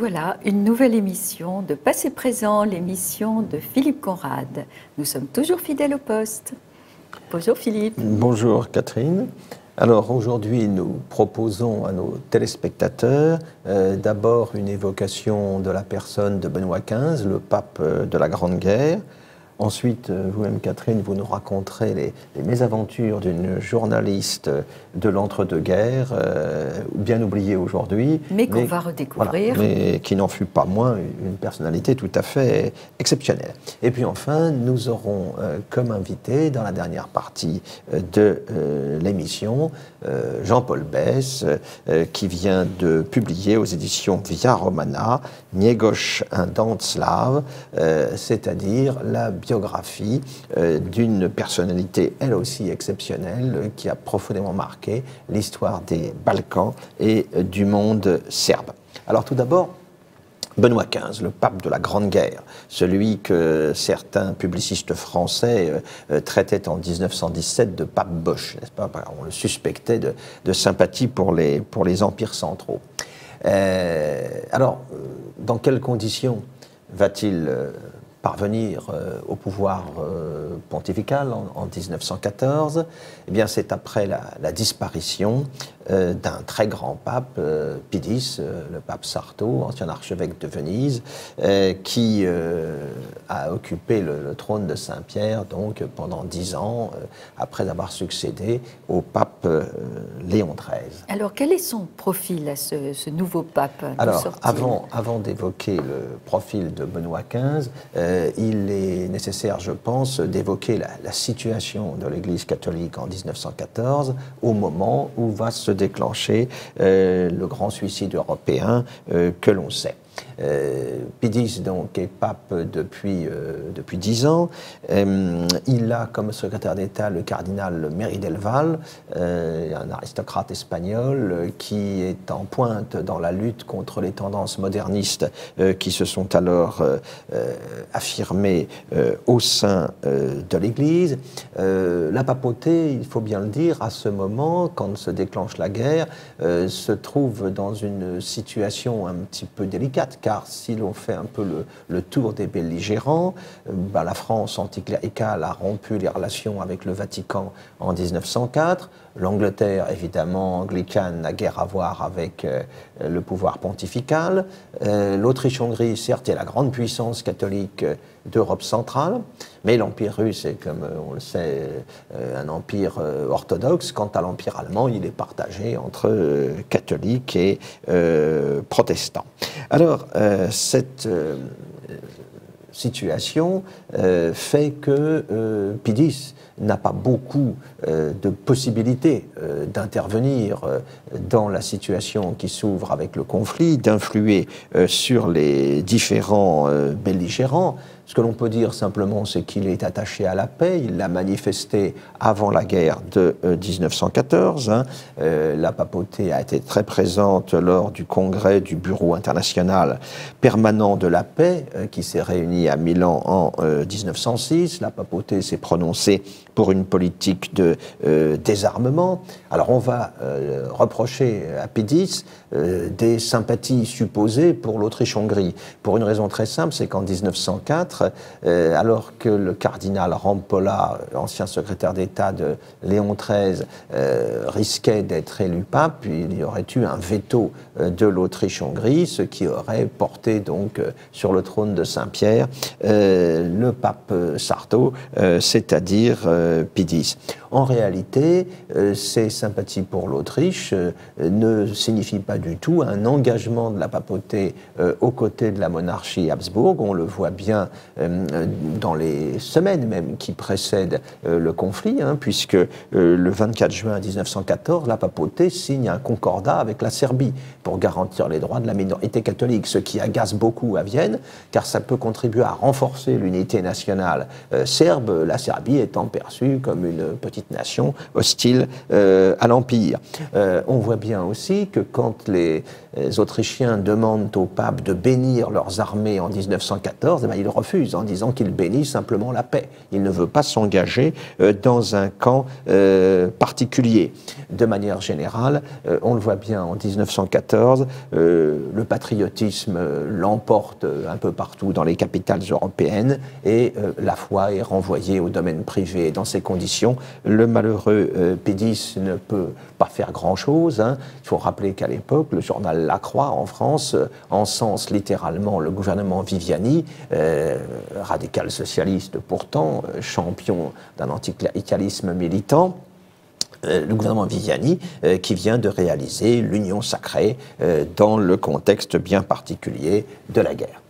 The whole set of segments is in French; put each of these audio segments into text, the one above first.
voilà, une nouvelle émission de Passé Présent, l'émission de Philippe Conrad. Nous sommes toujours fidèles au poste. Bonjour Philippe. Bonjour Catherine. Alors aujourd'hui, nous proposons à nos téléspectateurs d'abord une évocation de la personne de Benoît XV, le pape de la Grande Guerre. Ensuite, vous-même Catherine, vous nous raconterez les mésaventures d'une journaliste de l'entre-deux-guerres, bien oubliée aujourd'hui. Mais qu'on va redécouvrir. Voilà, mais qui n'en fut pas moins une personnalité tout à fait exceptionnelle. Et puis enfin, nous aurons comme invité, dans la dernière partie de l'émission, Jean-Paul Besse, qui vient de publier aux éditions Via Romana, Niegosz, un Dante slave, c'est-à-dire la biographie d'une personnalité, elle aussi exceptionnelle, qui a profondément marqué l'histoire des Balkans et du monde serbe. Alors tout d'abord, Benoît XV, le pape de la Grande Guerre, celui que certains publicistes français traitaient en 1917 de pape Bosch, n'est-ce pas? On le suspectait de sympathie pour les empires centraux. Alors, dans quelles conditions va-t-il parvenir au pouvoir pontifical en 1914? Eh bien, c'est après la disparition d'un très grand pape, Pie X, le pape Sarto, ancien archevêque de Venise, qui a occupé le trône de Saint-Pierre donc pendant 10 ans, après avoir succédé au pape Léon XIII. Alors, quel est son profil à ce nouveau pape? Alors, avant d'évoquer le profil de Benoît XV, il est nécessaire, je pense, d'évoquer la situation de l'Église catholique en 1914, au moment où va se déclencher le grand suicide européen que l'on sait. Pie X donc est pape depuis 10 ans. Il a comme secrétaire d'État le cardinal Méry del Val, un aristocrate espagnol qui est en pointe dans la lutte contre les tendances modernistes qui se sont alors affirmées au sein de l'Église. La papauté, il faut bien le dire, à ce moment, quand se déclenche la guerre, se trouve dans une situation un petit peu délicate, car si l'on fait un peu le tour des belligérants, la France anticléricale a rompu les relations avec le Vatican en 1904, l'Angleterre, évidemment, anglicane, n'a guère à voir avec le pouvoir pontifical, l'Autriche-Hongrie, certes, est la grande puissance catholique d'Europe centrale, mais l'Empire russe est, comme on le sait, un empire orthodoxe. Quant à l'Empire allemand, il est partagé entre catholiques et protestants. Alors, cette situation fait que Pie X n'a pas beaucoup de possibilités d'intervenir dans la situation qui s'ouvre avec le conflit, d'influer sur les différents belligérants. Ce que l'on peut dire simplement, c'est qu'il est attaché à la paix. Il l'a manifesté avant la guerre de 1914. La papauté a été très présente lors du congrès du Bureau international permanent de la paix qui s'est réuni à Milan en 1906. La papauté s'est prononcée pour une politique de désarmement. Alors on va reprocher à Pie X des sympathies supposées pour l'Autriche-Hongrie. Pour une raison très simple, c'est qu'en 1904, alors que le cardinal Rampolla, ancien secrétaire d'État de Léon XIII, risquait d'être élu pape, il y aurait eu un veto de l'Autriche-Hongrie, ce qui aurait porté donc sur le trône de Saint-Pierre le pape Sarto, c'est-à-dire Pie X. En réalité, ces sympathies pour l'Autriche ne signifient pas du tout un engagement de la papauté aux côtés de la monarchie Habsbourg. On le voit bien dans les semaines même qui précèdent le conflit, puisque le 24 juin 1914, la papauté signe un concordat avec la Serbie pour garantir les droits de la minorité catholique, ce qui agace beaucoup à Vienne, car ça peut contribuer à renforcer l'unité nationale serbe, la Serbie étant perçue comme une petite nation hostile à l'Empire. On voit bien aussi que quand les Autrichiens demandent au pape de bénir leurs armées en 1914, ils refusent refuse en disant qu'il bénit simplement la paix. Il ne veut pas s'engager dans un camp particulier. De manière générale, on le voit bien en 1914, le patriotisme l'emporte un peu partout dans les capitales européennes et la foi est renvoyée au domaine privé. Dans ces conditions, le malheureux Pédis ne peut pas faire grand-chose. Hein. Il faut rappeler qu'à l'époque, le journal La Croix en France encense littéralement le gouvernement Viviani, radical socialiste pourtant, champion d'un anticléricalisme militant. Le gouvernement Viviani qui vient de réaliser l'union sacrée dans le contexte bien particulier de la guerre.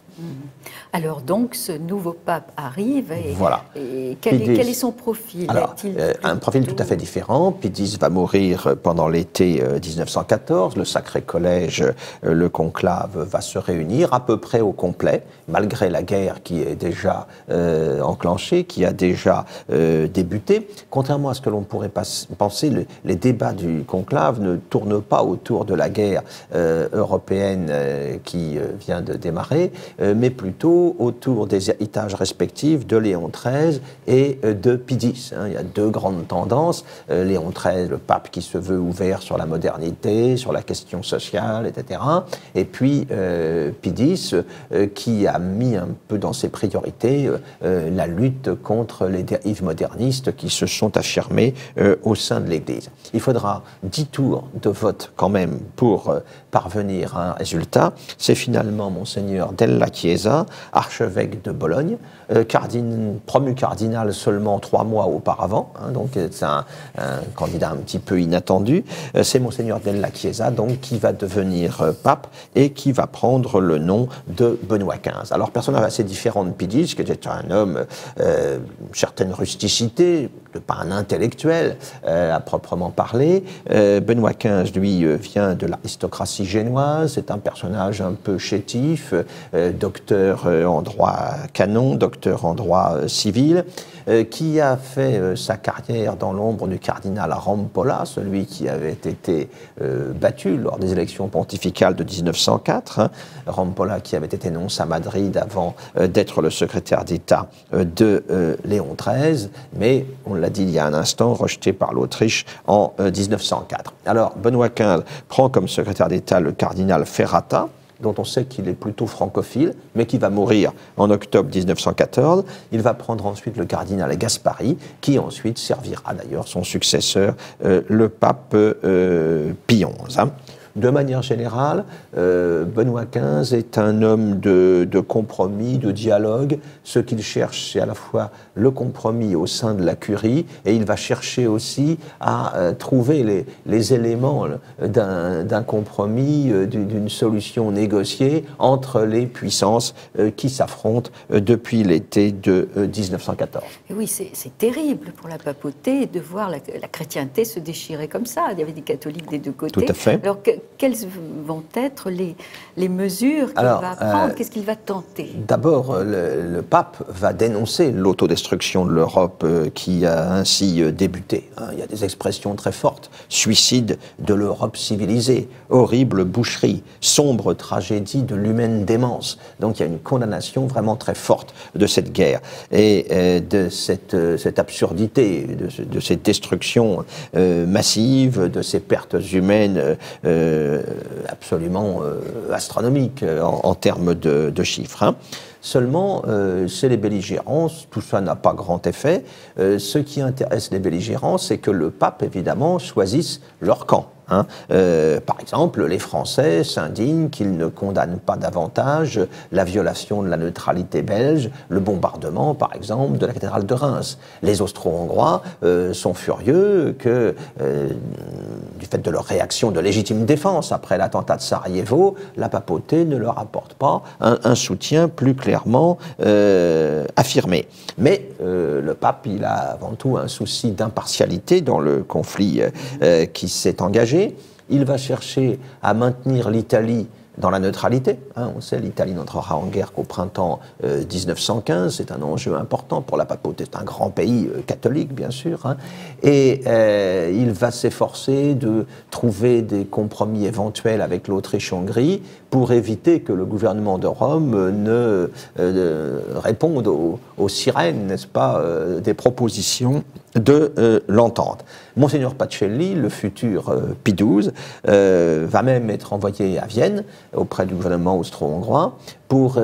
Alors donc, ce nouveau pape arrive et, voilà. et quel est son profil? Alors, un profil tout à fait différent. Pédis va mourir pendant l'été 1914. Le Sacré Collège, le conclave, va se réunir à peu près au complet, malgré la guerre qui est déjà enclenchée, qui a déjà débuté. Contrairement à ce que l'on pourrait penser, les débats du conclave ne tournent pas autour de la guerre européenne qui vient de démarrer, mais plutôt autour des héritages respectifs de Léon XIII et de Pédis. Il y a deux grandes tendances. Léon XIII, le pape qui se veut ouvert sur la modernité, sur la question sociale, etc. Et puis Pédis qui a mis un peu dans ses priorités la lutte contre les dérives modernistes qui se sont affirmées au sein de l'Église. Il faudra 10 tours de vote quand même pour parvenir à un résultat. C'est finalement Monseigneur Della Chiesa, archevêque de Bologne, promu cardinal seulement 3 mois auparavant, hein, donc c'est un candidat un petit peu inattendu. C'est Monseigneur Della Chiesa donc qui va devenir pape et qui va prendre le nom de Benoît XV. Alors personnage assez différent de Pédis, qui était un homme certaine rusticité, pas un intellectuel à proprement parler. Benoît XV, lui, vient de l'aristocratie génoise, c'est un personnage un peu chétif, docteur en droit canon, docteur en droit civil, qui a fait sa carrière dans l'ombre du cardinal Rampolla, celui qui avait été battu lors des élections pontificales de 1904. Hein. Rampolla qui avait été nonce à Madrid avant d'être le secrétaire d'État de Léon XIII, mais on l'a dit il y a un instant, rejeté par l'Autriche en 1904. Alors Benoît XV prend comme secrétaire d'État le cardinal Ferrata, dont on sait qu'il est plutôt francophile, mais qui va mourir en octobre 1914. Il va prendre ensuite le cardinal Gaspari, qui ensuite servira d'ailleurs son successeur, le pape Pie XI. Hein. De manière générale, Benoît XV est un homme de compromis, de dialogue. Ce qu'il cherche, c'est à la fois le compromis au sein de la curie, et il va chercher aussi à trouver les éléments d'un compromis, d'une solution négociée entre les puissances qui s'affrontent depuis l'été de 1914. Et oui, c'est terrible pour la papauté de voir la chrétienté se déchirer comme ça. Il y avait des catholiques des deux côtés. Tout à fait. Alors, quelles vont être les mesures qu'il va prendre? Qu'est-ce qu'il va tenter? D'abord, le pape va dénoncer l'autodestruction de l'Europe qui a ainsi débuté. Hein. Il y a des expressions très fortes. Suicide de l'Europe civilisée, horrible boucherie, sombre tragédie de l'humaine démence. Donc il y a une condamnation vraiment très forte de cette guerre et de cette absurdité, de cette destruction massive, de ces pertes humaines absolument astronomiques en termes de chiffres. Hein. Seulement, chez les belligérants, tout ça n'a pas grand effet. Ce qui intéresse les belligérants, c'est que le pape, évidemment, choisisse leur camp. Hein. Par exemple, les Français s'indignent qu'ils ne condamnent pas davantage la violation de la neutralité belge, le bombardement, par exemple, de la cathédrale de Reims. Les Austro-Hongrois sont furieux que, du fait de leur réaction de légitime défense après l'attentat de Sarajevo, la papauté ne leur apporte pas un soutien plus clairement affirmé. Mais le pape, il a avant tout un souci d'impartialité dans le conflit qui s'est engagé. Il va chercher à maintenir l'Italie dans la neutralité. Hein. On sait, l'Italie n'entrera en guerre qu'au printemps 1915. C'est un enjeu important pour la papauté. C'est un grand pays catholique, bien sûr. Hein. Et il va s'efforcer de trouver des compromis éventuels avec l'Autriche-Hongrie pour éviter que le gouvernement de Rome ne réponde aux sirènes, n'est-ce pas, des propositions de l'entente. Monseigneur Pacelli, le futur Pie XII, va même être envoyé à Vienne auprès du gouvernement austro-hongrois pour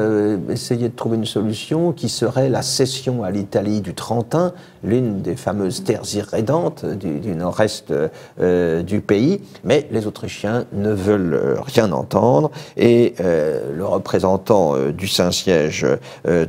essayer de trouver une solution qui serait la cession à l'Italie du Trentin, l'une des fameuses terres irrédentes du nord-est du pays. Mais les Autrichiens ne veulent rien entendre et le représentant du Saint-Siège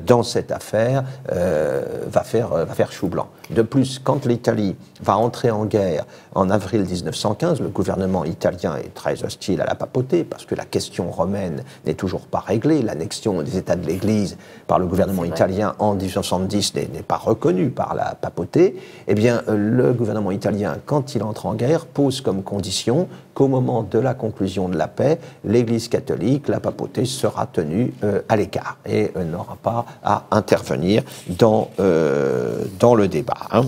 dans cette affaire va faire chou blanc. De plus, quand l'Italie va entrer en guerre en avril 1915, le gouvernement italien est très hostile à la papauté parce que la question romaine n'est toujours pas réglée. L'annexion des États de l'Église par le gouvernement italien en 1970 n'est pas reconnue par la papauté. Eh bien, le gouvernement italien, quand il entre en guerre, pose comme condition qu'au moment de la conclusion de la paix, l'Église catholique, la papauté, sera tenue à l'écart et n'aura pas à intervenir dans le débat. Hein.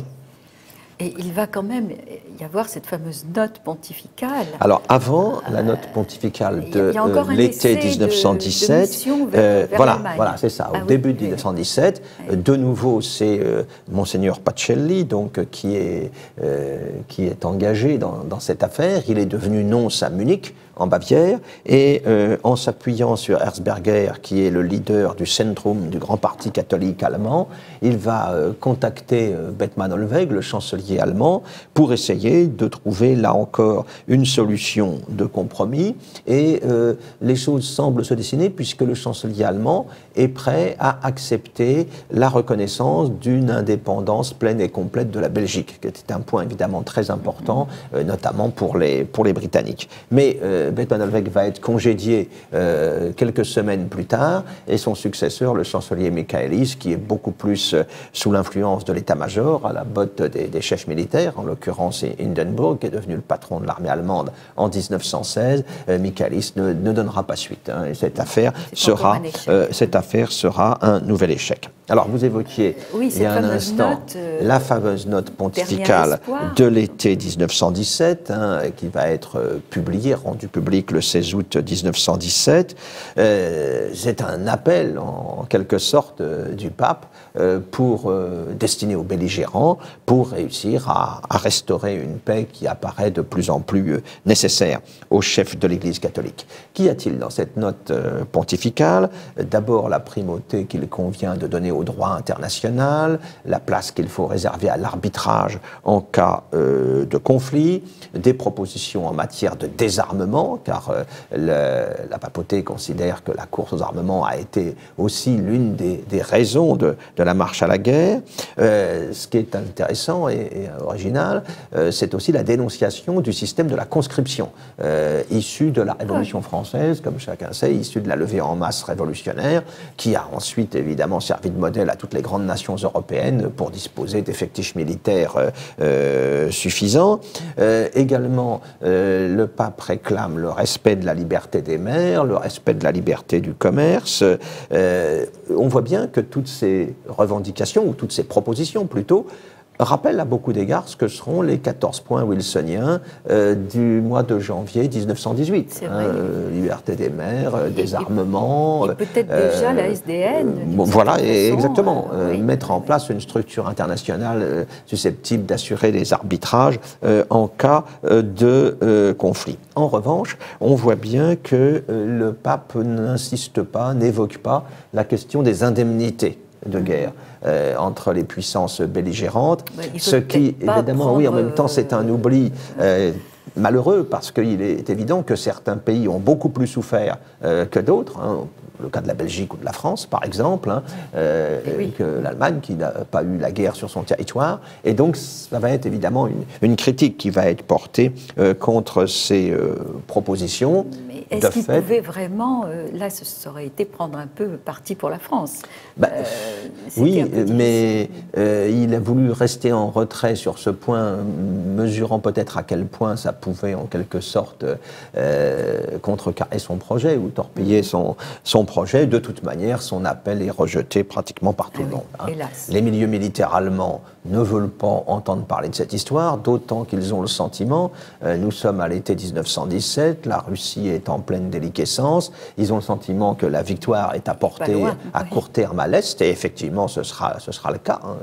Et il va quand même y avoir cette fameuse note pontificale. Alors, avant la note pontificale de l'été 1917, voilà, c'est ça, au début de 1917, de nouveau, c'est Monseigneur Pacelli, donc, qui est engagé dans cette affaire. Il est devenu nonce à Munich, en Bavière, et en s'appuyant sur Erzberger, qui est le leader du Centrum, du grand parti catholique allemand, il va contacter Bethmann Hollweg, le chancelier allemand, pour essayer de trouver, là encore, une solution de compromis. Et les choses semblent se dessiner, puisque le chancelier allemand est prêt à accepter la reconnaissance d'une indépendance pleine et complète de la Belgique, qui était un point évidemment très important, notamment pour les Britanniques. Mais Bethmann Hollweg va être congédié quelques semaines plus tard, et son successeur, le chancelier Michaelis, qui est beaucoup plus sous l'influence de l'état-major, à la botte des chefs militaires, en l'occurrence Hindenburg, qui est devenu le patron de l'armée allemande en 1916, Michaelis ne donnera pas suite. Hein, et cette affaire sera un nouvel échec. Alors, vous évoquiez il y a un instant la fameuse note pontificale de l'été 1917, hein, qui va être publiée, rendue publique le 16 août 1917. C'est un appel, en quelque sorte, du pape destiné aux belligérants pour réussir à restaurer une paix qui apparaît de plus en plus nécessaire aux chefs de l'Église catholique. Qu'y a-t-il dans cette note pontificale? D'abord, la primauté qu'il convient de donner au droit international, la place qu'il faut réserver à l'arbitrage en cas de conflit, des propositions en matière de désarmement, car la papauté considère que la course aux armements a été aussi l'une des raisons de la marche à la guerre. Ce qui est intéressant et original, c'est aussi la dénonciation du système de la conscription, issu de la Révolution française, comme chacun sait, issu de la levée en masse révolutionnaire, qui a ensuite évidemment servi de modèle à toutes les grandes nations européennes pour disposer d'effectifs militaires suffisants. Également, le pape réclame le respect de la liberté des mers, le respect de la liberté du commerce. On voit bien que toutes ces revendications, ou toutes ces propositions plutôt, rappelle à beaucoup d'égards ce que seront les 14 points wilsoniens du mois de janvier 1918. Liberté des mers, désarmement. Et peut-être déjà la SDN. Voilà, exactement. Mettre en place une structure internationale susceptible d'assurer des arbitrages en cas de conflit. En revanche, on voit bien que le pape n'insiste pas, n'évoque pas la question des indemnités de guerre entre les puissances belligérantes, ce qui, évidemment, oui, en même temps, c'est un oubli malheureux, parce qu'il est évident que certains pays ont beaucoup plus souffert que d'autres. Hein. le cas de la Belgique ou de la France, par exemple, hein, que l'Allemagne qui n'a pas eu la guerre sur son territoire. Et donc, ça va être évidemment une critique qui va être portée contre ces propositions. Mais est-ce qu'il pouvait vraiment, là, ça aurait été prendre un peu parti pour la France. Oui, mais il a voulu rester en retrait sur ce point, mesurant peut-être à quel point ça pouvait en quelque sorte contrecarrer son projet ou torpiller son projet. De toute manière, son appel est rejeté pratiquement par tout le monde. Hein. Les milieux militaires allemands ne veulent pas entendre parler de cette histoire, d'autant qu'ils ont le sentiment, nous sommes à l'été 1917, la Russie est en pleine déliquescence, ils ont le sentiment que la victoire est à portée à court terme à l'Est, et effectivement ce sera le cas. Hein.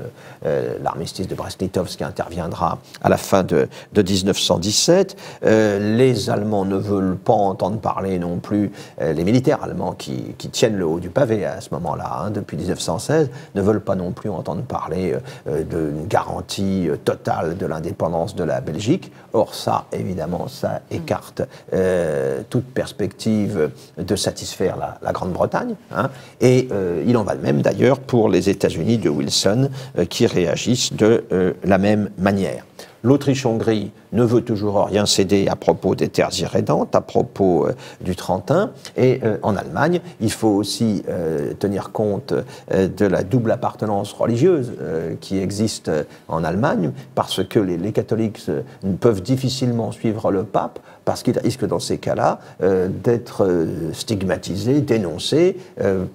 L'armistice de Brest-Litovsk interviendra à la fin de 1917. Les Allemands ne veulent pas entendre parler non plus, les militaires allemands qui tiennent le haut du pavé à ce moment-là, hein, depuis 1916, ne veulent pas non plus entendre parler d'une garantie totale de l'indépendance de la Belgique. Or ça, évidemment, ça écarte toute perspective de satisfaire la Grande-Bretagne. Hein, et il en va de même d'ailleurs pour les États-Unis de Wilson qui réagissent de la même manière. L'Autriche-Hongrie ne veut toujours rien céder à propos des terres irrédentes, à propos du Trentin. Et en Allemagne, il faut aussi tenir compte de la double appartenance religieuse qui existe en Allemagne, parce que les catholiques peuvent difficilement suivre le pape, parce qu'ils risquent dans ces cas-là d'être stigmatisés, dénoncés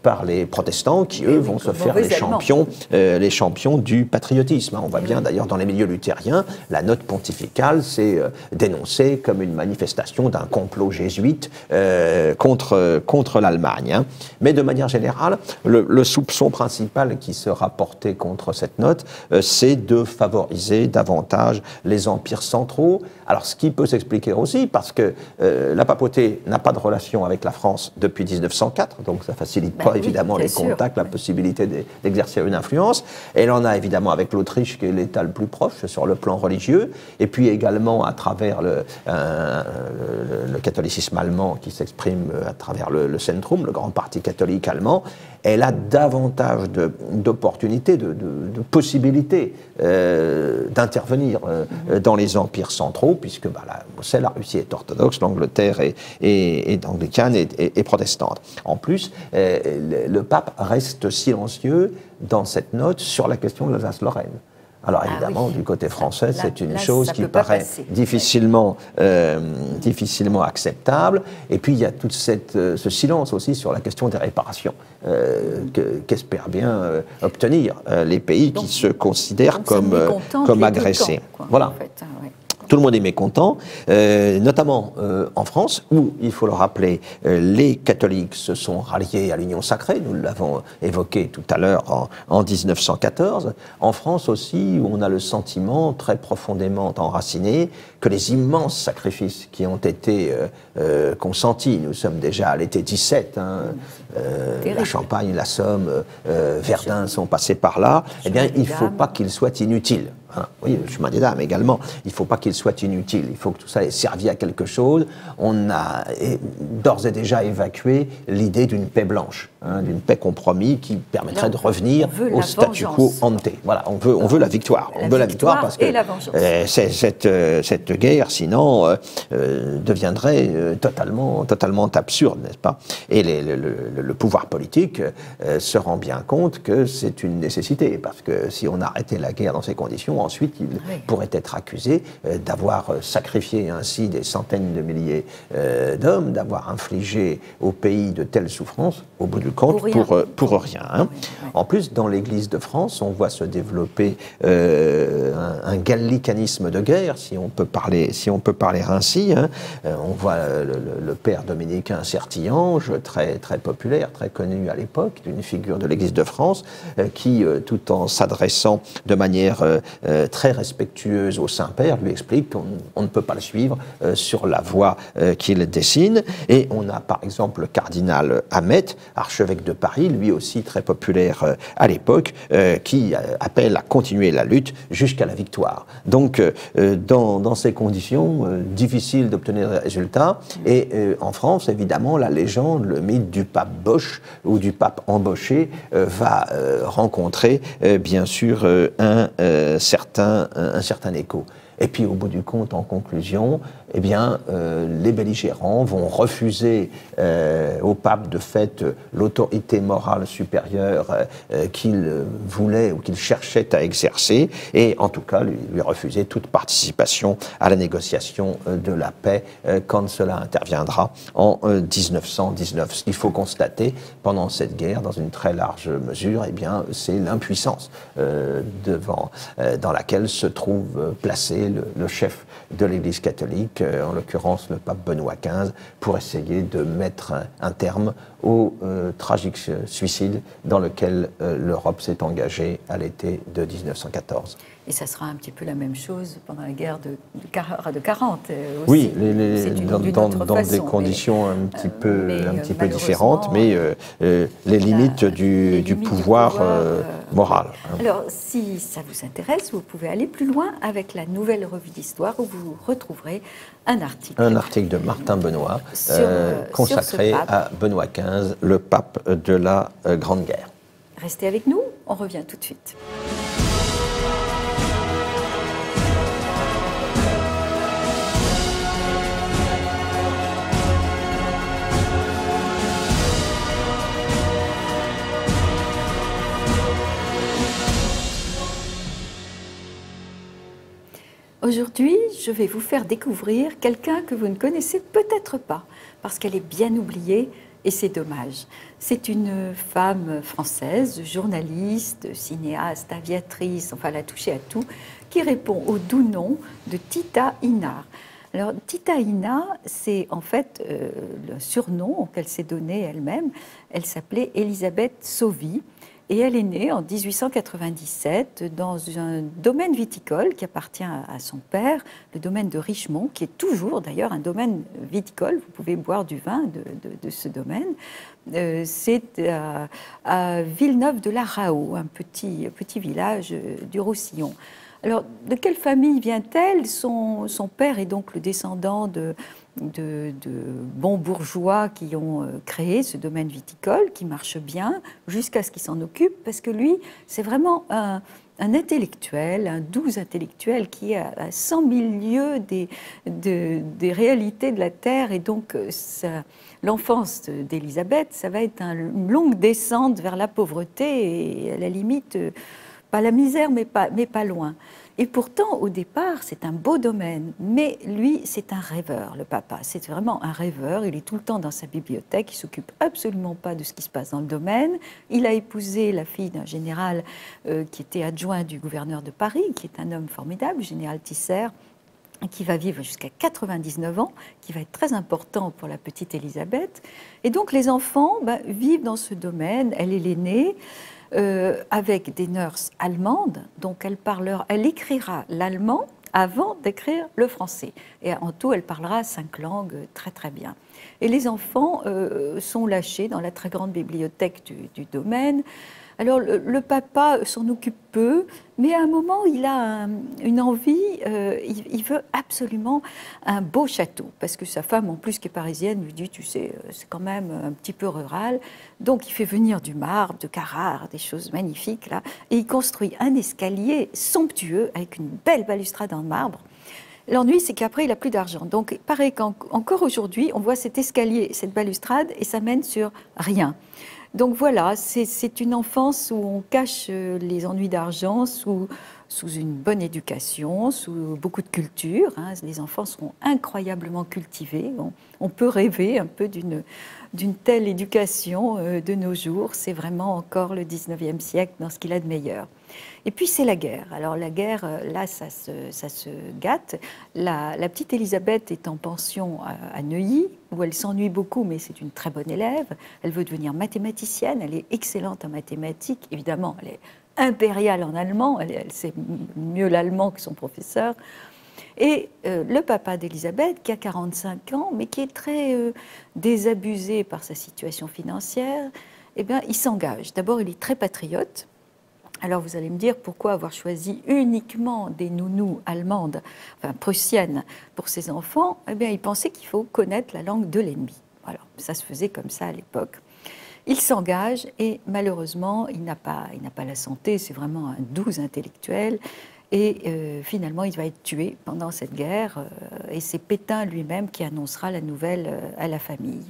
par les protestants qui, eux, vont se faire les champions du patriotisme. On voit bien d'ailleurs dans les milieux luthériens, la note pontificale, c'est dénoncé comme une manifestation d'un complot jésuite contre l'Allemagne. Hein. Mais de manière générale, le soupçon principal qui sera porté contre cette note, c'est de favoriser davantage les empires centraux. Alors, ce qui peut s'expliquer aussi, parce que la papauté n'a pas de relation avec la France depuis 1904, donc ça ne facilite pas évidemment les contacts, la possibilité d'exercer une influence. Elle en a évidemment avec l'Autriche, qui est l'État le plus proche sur le plan religieux, et puis également à travers le catholicisme allemand qui s'exprime à travers le Zentrum, le grand parti catholique allemand. Elle a davantage d'opportunités, de possibilités d'intervenir dans les empires centraux, puisque la Russie est orthodoxe, l'Angleterre est anglicane et protestante. En plus, le pape reste silencieux dans cette note sur la question de l'Alsace-Lorraine. Alors évidemment, du côté français, c'est une chose qui paraît difficilement acceptable. Et puis il y a tout ce silence aussi sur la question des réparations qu'espèrent bien obtenir les pays qui se considèrent comme agressés. Voilà. En fait, tout le monde est mécontent, notamment en France, où, il faut le rappeler, les catholiques se sont ralliés à l'Union sacrée, nous l'avons évoqué tout à l'heure en 1914. En France aussi, où on a le sentiment très profondément enraciné que les immenses sacrifices qui ont été consentis, nous sommes déjà à l'été 17, hein, la Champagne, la Somme, Verdun sont passés par là, eh bien il ne faut pas qu'ils soient inutiles. Hein, oui, le chemin des dames également. Il ne faut pas qu'il soit inutile. Il faut que tout ça ait servi à quelque chose. On a d'ores et déjà évacué l'idée d'une paix blanche, hein, d'une paix compromis qui permettrait de revenir au statu quo ante. Voilà, on veut la victoire. On veut la victoire parce que cette guerre, sinon, deviendrait totalement absurde, n'est-ce pas? Et le pouvoir politique se rend bien compte que c'est une nécessité, parce que si on arrêtait la guerre dans ces conditions, ensuite, il pourrait être accusé d'avoir sacrifié ainsi des centaines de milliers d'hommes, d'avoir infligé au pays de telles souffrances, au bout du compte, pour rien. Hein. En plus, dans l'Église de France, on voit se développer un gallicanisme de guerre, si on peut parler ainsi. Hein. On voit le père dominicain Sertillange, très populaire, très connu à l'époque, d'une figure de l'Église de France, qui, tout en s'adressant de manière très respectueuse au Saint-Père, lui explique qu'on ne peut pas le suivre sur la voie qu'il dessine. Et on a par exemple le cardinal Hamet, archevêque de Paris, lui aussi très populaire à l'époque, qui appelle à continuer la lutte jusqu'à la victoire. Donc, dans ces conditions, difficile d'obtenir des résultats. Et en France, évidemment, la légende, le mythe du pape Bosch ou du pape embauché va rencontrer, bien sûr, un certain écho. Et puis, au bout du compte, en conclusion, eh bien, les belligérants vont refuser au pape, de fait, l'autorité morale supérieure qu'il voulait ou qu'il cherchait à exercer, et en tout cas, lui refuser toute participation à la négociation de la paix quand cela interviendra en 1919. Ce qu'il faut constater pendant cette guerre, dans une très large mesure, eh bien, c'est l'impuissance dans laquelle se trouve placé le chef de l'Église catholique, en l'occurrence le pape Benoît XV, pour essayer de mettre un terme au tragique suicide dans lequel l'Europe s'est engagée à l'été de 1914. Et ça sera un petit peu la même chose pendant la guerre de 40 aussi. Oui, dans des conditions un petit peu différentes, mais les limites du pouvoir moral. Alors, si ça vous intéresse, vous pouvez aller plus loin avec la Nouvelle Revue d'Histoire, où vous retrouverez un article. Un article de Martin Benoît, consacré à Benoît XV, le pape de la Grande Guerre. Restez avec nous, on revient tout de suite. Aujourd'hui, je vais vous faire découvrir quelqu'un que vous ne connaissez peut-être pas, parce qu'elle est bien oubliée, et c'est dommage. C'est une femme française, journaliste, cinéaste, aviatrice, enfin elle a touché à tout, qui répond au doux nom de Tita Inard. Alors Tita Inard, c'est en fait le surnom qu'elle s'est donné elle-même. Elle s'appelait Elisabeth Sauvy. Et elle est née en 1897 dans un domaine viticole qui appartient à son père, le domaine de Richemont, qui est toujours d'ailleurs un domaine viticole. Vous pouvez boire du vin de ce domaine. C'est à Villeneuve-de-la-Raho, un petit village du Roussillon. Alors, de quelle famille vient-elle ? Son père est donc le descendant de bons bourgeois qui ont créé ce domaine viticole, qui marche bien, jusqu'à ce qu'il s'en occupe, parce que lui, c'est vraiment un intellectuel, un doux intellectuel qui est à 100 000 lieues des réalités de la terre, et donc l'enfance d'Élisabeth, ça va être une longue descente vers la pauvreté, et à la limite, pas la misère, mais pas loin. Et pourtant, au départ, c'est un beau domaine. Mais lui, c'est un rêveur, le papa. C'est vraiment un rêveur. Il est tout le temps dans sa bibliothèque. Il ne s'occupe absolument pas de ce qui se passe dans le domaine. Il a épousé la fille d'un général qui était adjoint du gouverneur de Paris, qui est un homme formidable, le général Tisser, qui va vivre jusqu'à 99 ans, qui va être très important pour la petite Élisabeth. Et donc, les enfants vivent dans ce domaine. Elle est l'aînée. Avec des nurses allemandes, donc elle écrira l'allemand avant d'écrire le français. Et en tout, elle parlera 5 langues très très bien. Et les enfants sont lâchés dans la très grande bibliothèque du domaine. Alors le papa s'en occupe peu, mais à un moment il a une envie, il veut absolument un beau château, parce que sa femme en plus qui est parisienne lui dit, tu sais, c'est quand même un petit peu rural, donc il fait venir du marbre, de Carrare, des choses magnifiques là, et il construit un escalier somptueux avec une belle balustrade en marbre. L'ennui, c'est qu'après, il n'a plus d'argent. Donc, il paraît qu'encore aujourd'hui, on voit cet escalier, cette balustrade, et ça mène sur rien. Donc voilà, c'est une enfance où on cache les ennuis d'argent sous une bonne éducation, sous beaucoup de culture. Les enfants seront incroyablement cultivés. On peut rêver un peu d'une telle éducation de nos jours. C'est vraiment encore le 19e siècle dans ce qu'il a de meilleur. Et puis c'est la guerre. Alors la guerre, là, ça se gâte. La petite Élisabeth est en pension à Neuilly, où elle s'ennuie beaucoup, mais c'est une très bonne élève. Elle veut devenir mathématicienne, elle est excellente en mathématiques. Évidemment, elle est impériale en allemand, elle sait mieux l'allemand que son professeur. Et le papa d'Élisabeth, qui a 45 ans, mais qui est très désabusé par sa situation financière, eh bien, il s'engage. D'abord, il est très patriote. Alors vous allez me dire pourquoi avoir choisi uniquement des nounous allemandes, enfin prussiennes, pour ses enfants. Eh bien, il pensait qu'il faut connaître la langue de l'ennemi. Voilà, ça se faisait comme ça à l'époque. Il s'engage et malheureusement, il n'a pas la santé, c'est vraiment un doux intellectuel. Et finalement, il va être tué pendant cette guerre. Et c'est Pétain lui-même qui annoncera la nouvelle à la famille.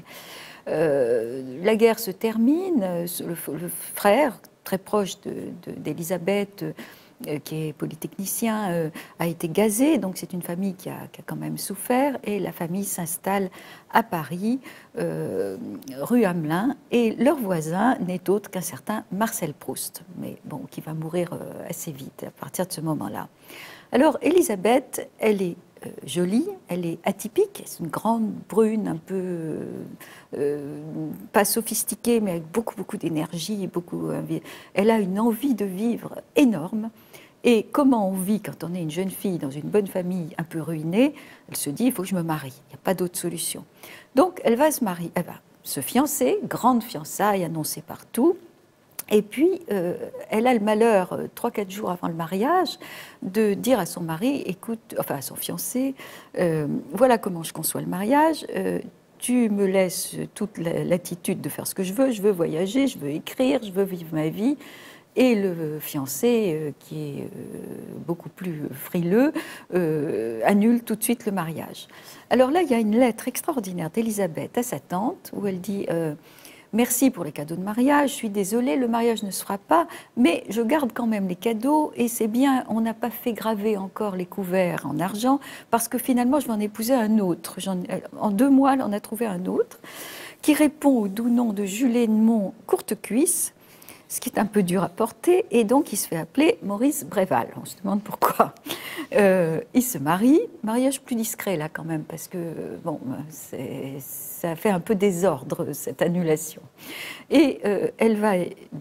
La guerre se termine. Le frère, très proche d'Élisabeth, qui est polytechnicien, a été gazé. Donc c'est une famille qui a quand même souffert. Et la famille s'installe à Paris, rue Hamelin. Et leur voisin n'est autre qu'un certain Marcel Proust, mais bon, qui va mourir assez vite à partir de ce moment-là. Alors Élisabeth, elle est jolie, elle est atypique, c'est une grande brune, un peu pas sophistiquée, mais avec beaucoup d'énergie, elle a une envie de vivre énorme. Et comment on vit quand on est une jeune fille dans une bonne famille un peu ruinée? Elle se dit, il faut que je me marie, il n'y a pas d'autre solution. Donc elle va se marier, elle va se fiancer, grande fiançailles annoncée partout. Et puis, elle a le malheur, 3-4 jours avant le mariage, de dire à son mari, écoute, enfin à son fiancé, voilà comment je conçois le mariage, tu me laisses toute l'attitude de faire ce que je veux voyager, je veux écrire, je veux vivre ma vie. Et le fiancé, qui est beaucoup plus frileux, annule tout de suite le mariage. Alors là, il y a une lettre extraordinaire d'Élisabeth à sa tante, où elle dit... merci pour les cadeaux de mariage, je suis désolée, le mariage ne se fera pas, mais je garde quand même les cadeaux et c'est bien, on n'a pas fait graver encore les couverts en argent parce que finalement je vais en épouser un autre. En 2 mois, on a trouvé un autre qui répond au doux nom de Jules Edmond Courtecuisse, ce qui est un peu dur à porter, et donc il se fait appeler Maurice Bréval. On se demande pourquoi. Il se marie, mariage plus discret là quand même, parce que bon, ça fait un peu désordre cette annulation. Et elle va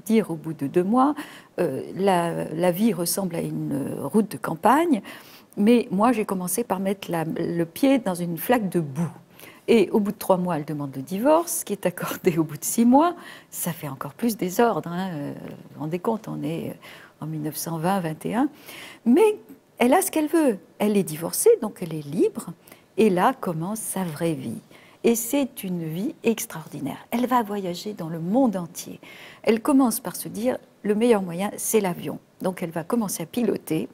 dire au bout de 2 mois, la vie ressemble à une route de campagne, mais moi j'ai commencé par mettre le pied dans une flaque de boue. Et au bout de 3 mois, elle demande le divorce, qui est accordé au bout de 6 mois. Ça fait encore plus désordre. Vous vous rendez compte, on est en 1920-21. Mais elle a ce qu'elle veut. Elle est divorcée, donc elle est libre. Et là commence sa vraie vie. Et c'est une vie extraordinaire. Elle va voyager dans le monde entier. Elle commence par se dire, le meilleur moyen, c'est l'avion. Donc elle va commencer à piloter.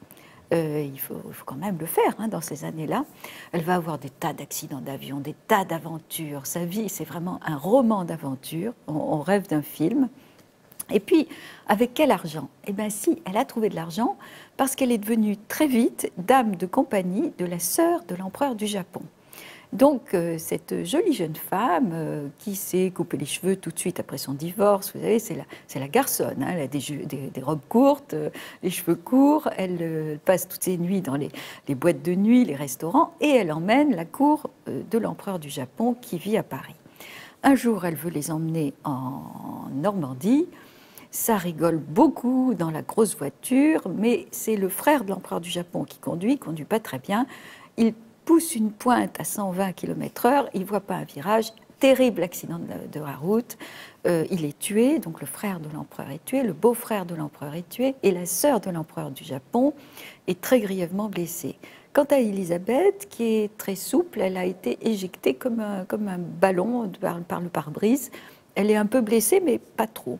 Il faut quand même le faire dans ces années-là. Elle va avoir des tas d'accidents d'avion, des tas d'aventures. Sa vie, c'est vraiment un roman d'aventure. On rêve d'un film. Et puis, avec quel argent? Eh bien, si, elle a trouvé de l'argent parce qu'elle est devenue très vite dame de compagnie de la sœur de l'empereur du Japon. Donc, cette jolie jeune femme qui s'est coupé les cheveux tout de suite après son divorce, vous savez, c'est la garçonne, elle a des robes courtes, les cheveux courts, elle passe toutes ses nuits dans les boîtes de nuit, les restaurants, et elle emmène la cour de l'empereur du Japon qui vit à Paris. Un jour, elle veut les emmener en Normandie. Ça rigole beaucoup dans la grosse voiture, mais c'est le frère de l'empereur du Japon qui conduit pas très bien. Il pousse une pointe à 120 km/h, il ne voit pas un virage, terrible accident de la route, il est tué, donc le frère de l'empereur est tué, le beau-frère de l'empereur est tué, et la sœur de l'empereur du Japon est très grièvement blessée. Quant à Élisabeth, qui est très souple, elle a été éjectée comme un ballon par le pare-brise. Elle est un peu blessée, mais pas trop.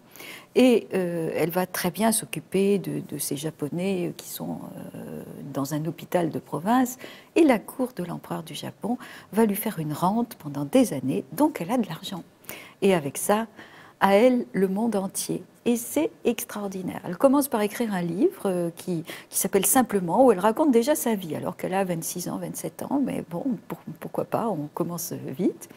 Et elle va très bien s'occuper de ces Japonais qui sont dans un hôpital de province. Et la cour de l'empereur du Japon va lui faire une rente pendant des années. Donc elle a de l'argent. Et avec ça, à elle, le monde entier. Et c'est extraordinaire. Elle commence par écrire un livre qui s'appelle Simplement, où elle raconte déjà sa vie, alors qu'elle a 26 ans, 27 ans. Mais bon, pourquoi pas, on commence vite.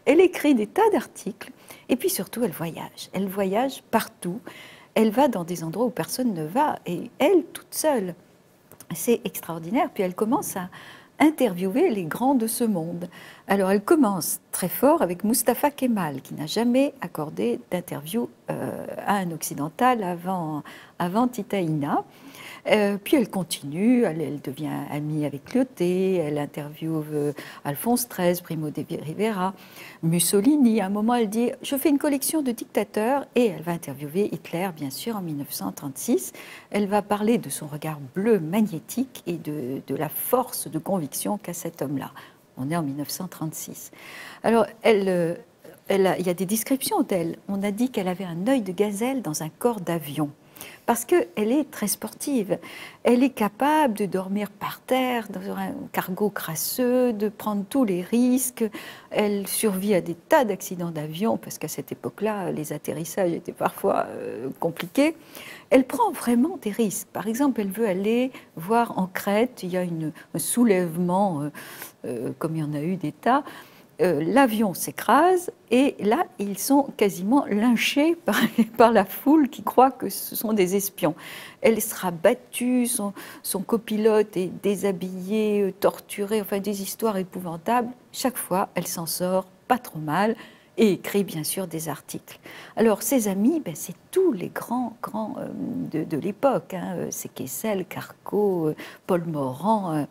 Elle écrit des tas d'articles. Et puis surtout, elle voyage. Elle voyage partout. Elle va dans des endroits où personne ne va. Et elle, toute seule. C'est extraordinaire. Puis elle commence à interviewer les grands de ce monde. Alors, elle commence très fort avec Mustapha Kemal, qui n'a jamais accordé d'interview à un occidental avant Tita Ina. Puis elle continue, elle devient amie avec Lyoté, elle interviewe Alphonse XIII, Primo de Rivera, Mussolini. À un moment, elle dit « Je fais une collection de dictateurs » et elle va interviewer Hitler, bien sûr, en 1936. Elle va parler de son regard bleu magnétique et de la force de conviction qu'a cet homme-là. On est en 1936. Alors, il y a des descriptions d'elle. On a dit qu'elle avait un œil de gazelle dans un corps d'avion. Parce qu'elle est très sportive. Elle est capable de dormir par terre, dans un cargo crasseux, de prendre tous les risques. Elle survit à des tas d'accidents d'avion, parce qu'à cette époque-là, les atterrissages étaient parfois compliqués. Elle prend vraiment des risques. Par exemple, elle veut aller voir en Crète, il y a un soulèvement, comme il y en a eu des tas. L'avion s'écrase et là, ils sont quasiment lynchés par la foule qui croit que ce sont des espions. Elle sera battue, son copilote est déshabillé, torturé, enfin des histoires épouvantables. Chaque fois, elle s'en sort pas trop mal et écrit bien sûr des articles. Alors ses amis, ben, c'est tous les grands de l'époque, hein. C'est Kessel, Carco, Paul Morand,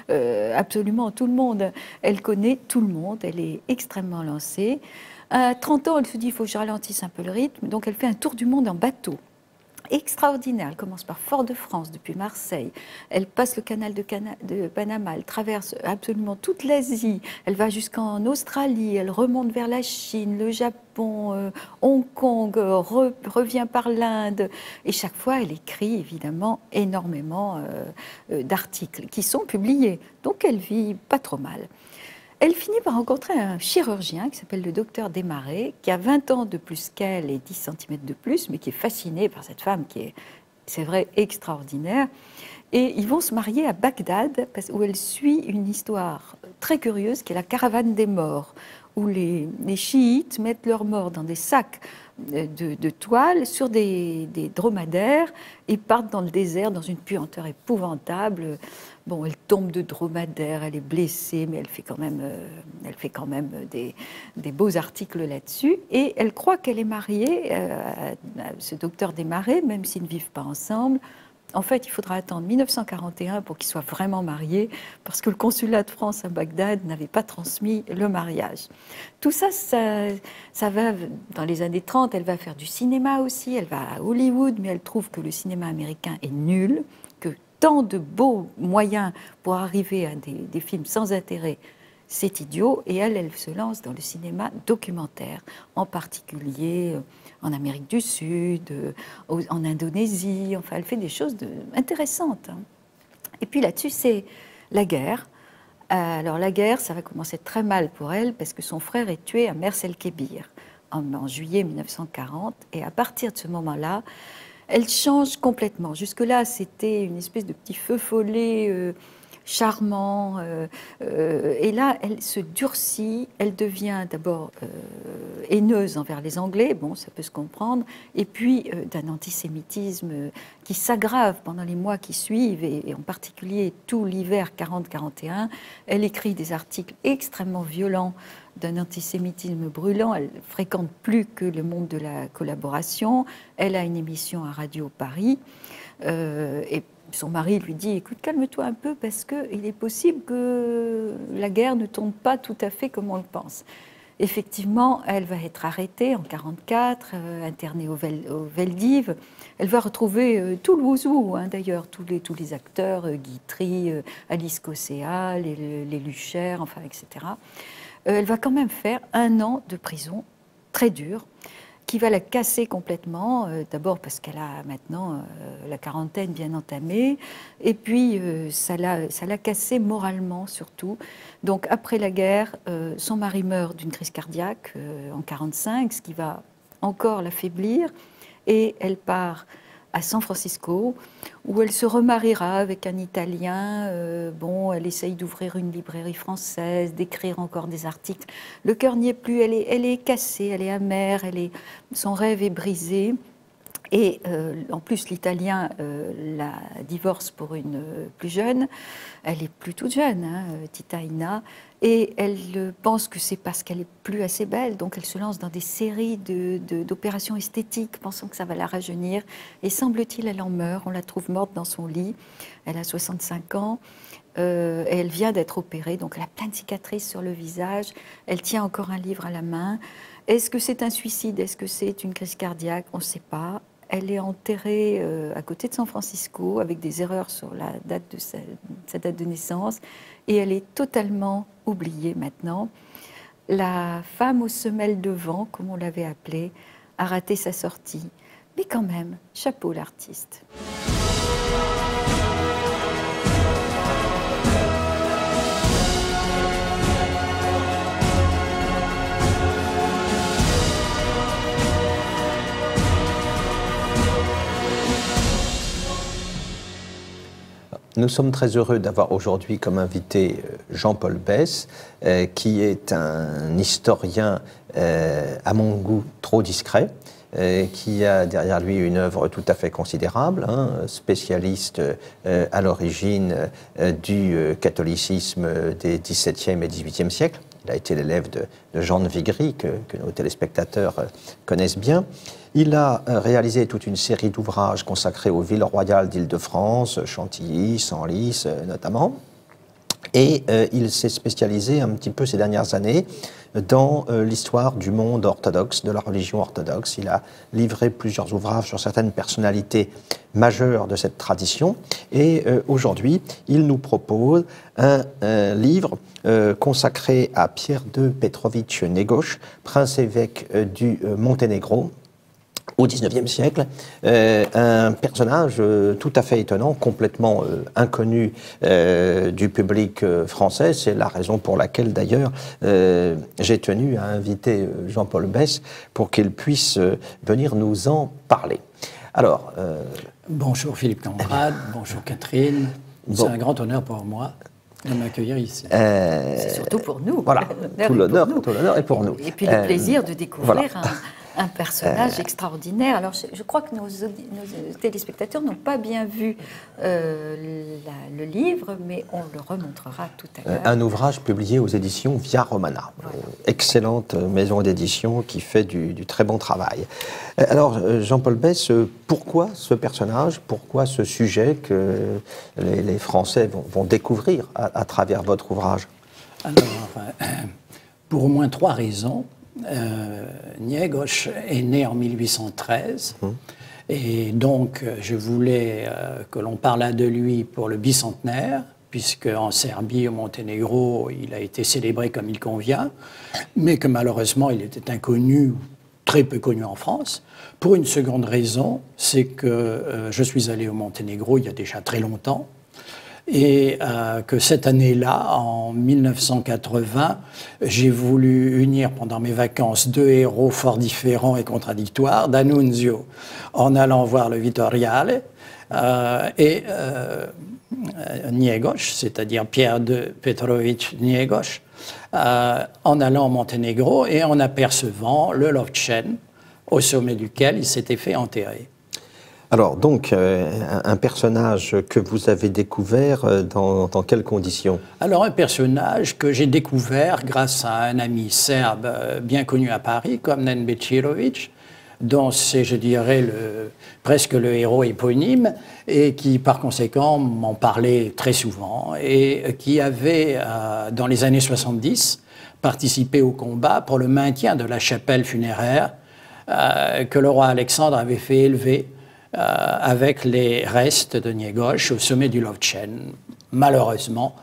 absolument tout le monde. Elle connaît tout le monde, elle est extrêmement lancée. À 30 ans, elle se dit, il faut que je ralentisse un peu le rythme, donc elle fait un tour du monde en bateau. Extraordinaire. Elle commence par Fort-de-France, depuis Marseille. Elle passe le canal de Panama. Elle traverse absolument toute l'Asie. Elle va jusqu'en Australie. Elle remonte vers la Chine, le Japon, Hong Kong, revient par l'Inde. Et chaque fois, elle écrit évidemment énormément d'articles qui sont publiés. Donc, elle vit pas trop mal. Elle finit par rencontrer un chirurgien qui s'appelle le docteur Desmarais, qui a 20 ans de plus qu'elle et 10 cm de plus, mais qui est fasciné par cette femme qui est, c'est vrai, extraordinaire. Et ils vont se marier à Bagdad, où elle suit une histoire très curieuse qui est la caravane des morts, où les chiites mettent leurs morts dans des sacs de toile sur des dromadaires et partent dans le désert dans une puanteur épouvantable. Bon, elle tombe de dromadaire, elle est blessée, mais elle fait quand même des beaux articles là-dessus. Et elle croit qu'elle est mariée à ce docteur Desmarais, même s'ils ne vivent pas ensemble. En fait, il faudra attendre 1941 pour qu'ils soient vraiment mariés, parce que le consulat de France à Bagdad n'avait pas transmis le mariage. Tout ça, ça va dans les années 30. Elle va faire du cinéma aussi, elle va à Hollywood, mais elle trouve que le cinéma américain est nul, que tant de beaux moyens pour arriver à des films sans intérêt, c'est idiot. Et elle se lance dans le cinéma documentaire, en particulier en Amérique du Sud, en Indonésie. Enfin, elle fait des choses intéressantes. Et puis là-dessus, c'est la guerre. Alors la guerre, ça va commencer très mal pour elle, parce que son frère est tué à Mers el-Kébir en juillet 1940. Et à partir de ce moment-là, elle change complètement. Jusque-là, c'était une espèce de petit feu follet charmant. Et là, elle se durcit. Elle devient d'abord haineuse envers les Anglais, bon, ça peut se comprendre, et puis d'un antisémitisme qui s'aggrave pendant les mois qui suivent, et en particulier tout l'hiver 40-41. Elle écrit des articles extrêmement violents d'un antisémitisme brûlant. Elle fréquente plus que le monde de la collaboration. Elle a une émission à Radio Paris. Et son mari lui dit « Écoute, calme-toi un peu, parce qu'il est possible que la guerre ne tombe pas tout à fait comme on le pense. » Effectivement, elle va être arrêtée en 1944, internée au Veldiv. Elle va retrouver tout le wouzou, hein, d'ailleurs, tous les acteurs, Guitry, Alice Cossea, les Lucher, enfin, etc. Elle va quand même faire 1 an de prison, très dur, qui va la casser complètement, d'abord parce qu'elle a maintenant la quarantaine bien entamée, et puis ça l'a cassée moralement surtout. Donc après la guerre, son mari meurt d'une crise cardiaque en 1945, ce qui va encore l'affaiblir, et elle part à San Francisco, où elle se remariera avec un Italien. Bon, elle essaye d'ouvrir une librairie française, d'écrire encore des articles. Le cœur n'y est plus, elle est cassée, elle est amère, son rêve est brisé. Et en plus, l'Italien la divorce pour une plus jeune. Elle est plus toute jeune, hein, Tita Ina. Et elle pense que c'est parce qu'elle est plus assez belle. Donc elle se lance dans des séries d'opérations esthétiques, pensant que ça va la rajeunir. Et semble-t-il, elle en meurt. On la trouve morte dans son lit. Elle a 65 ans. Et elle vient d'être opérée. Donc elle a plein de cicatrices sur le visage. Elle tient encore un livre à la main. Est-ce que c'est un suicide? Est-ce que c'est une crise cardiaque? On ne sait pas. Elle est enterrée à côté de San Francisco avec des erreurs sur la date de sa date de naissance et elle est totalement oubliée maintenant. La femme aux semelles de vent, comme on l'avait appelée, a raté sa sortie. Mais quand même, chapeau l'artiste. Nous sommes très heureux d'avoir aujourd'hui comme invité Jean-Paul Besse, qui est un historien, à mon goût, trop discret, qui a derrière lui une œuvre tout à fait considérable, hein, spécialiste à l'origine du catholicisme des XVIIe et XVIIIe siècles. Il a été l'élève de Jean de Vigry, que nos téléspectateurs connaissent bien. Il a réalisé toute une série d'ouvrages consacrés aux villes royales d'Île-de-France, Chantilly, Senlis notamment. Et il s'est spécialisé un petit peu ces dernières années dans l'histoire du monde orthodoxe, de la religion orthodoxe. Il a livré plusieurs ouvrages sur certaines personnalités majeures de cette tradition. Et aujourd'hui, il nous propose un livre consacré à Pierre II Petrovitch Njegoš, prince-évêque du Monténégro, au XIXe siècle, un personnage tout à fait étonnant, complètement inconnu du public français. C'est la raison pour laquelle, d'ailleurs, j'ai tenu à inviter Jean-Paul Besse pour qu'il puisse venir nous en parler. Alors, bonjour Philippe Cambrade, bonjour Catherine. C'est un grand honneur pour moi de m'accueillir ici. C'est surtout pour nous. Voilà, tout l'honneur est pour nous. Et puis le plaisir de découvrir un personnage extraordinaire. Alors, je crois que nos téléspectateurs n'ont pas bien vu le livre, mais on le remontrera tout à l'heure. Un ouvrage publié aux éditions Via Romana. Voilà. Excellente maison d'édition qui fait du très bon travail. Alors, Jean-Paul Besse, pourquoi ce personnage, pourquoi ce sujet que les Français vont découvrir à travers votre ouvrage? Alors, pour au moins 3 raisons. Njegoš est né en 1813 et donc je voulais que l'on parlât de lui pour le bicentenaire, puisque en Serbie, au Monténégro, il a été célébré comme il convient, mais que malheureusement il était inconnu, très peu connu en France. Pour une seconde raison, c'est que je suis allé au Monténégro il y a déjà très longtemps, et que cette année-là, en 1980, j'ai voulu unir pendant mes vacances 2 héros fort différents et contradictoires, d'Annunzio en allant voir le Vittoriale et Njegoš, c'est-à-dire Pierre II Petrovitch Njegoš, en allant au Monténégro et en apercevant le Lovćen, au sommet duquel il s'était fait enterrer. Alors, donc, un personnage que vous avez découvert dans quelles conditions? Alors, un personnage que j'ai découvert grâce à un ami serbe bien connu à Paris, comme Nen Bećirović, dont c'est, je dirais, presque le héros éponyme, et qui, par conséquent, m'en parlait très souvent, et qui avait, dans les années 70, participé au combat pour le maintien de la chapelle funéraire que le roi Alexandre avait fait élever avec les restes de Njegoš au sommet du Lovćen. Malheureusement,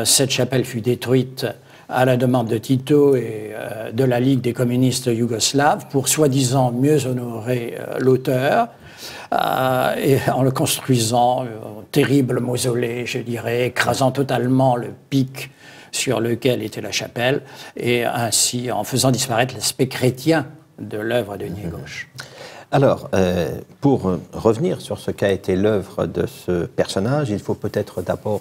cette chapelle fut détruite à la demande de Tito et de la Ligue des communistes yougoslaves pour soi-disant mieux honorer l'auteur et en le construisant un terrible mausolée, je dirais, écrasant totalement le pic sur lequel était la chapelle et ainsi en faisant disparaître l'aspect chrétien de l'œuvre de Njegoš. Alors, pour revenir sur ce qu'a été l'œuvre de ce personnage, il faut peut-être d'abord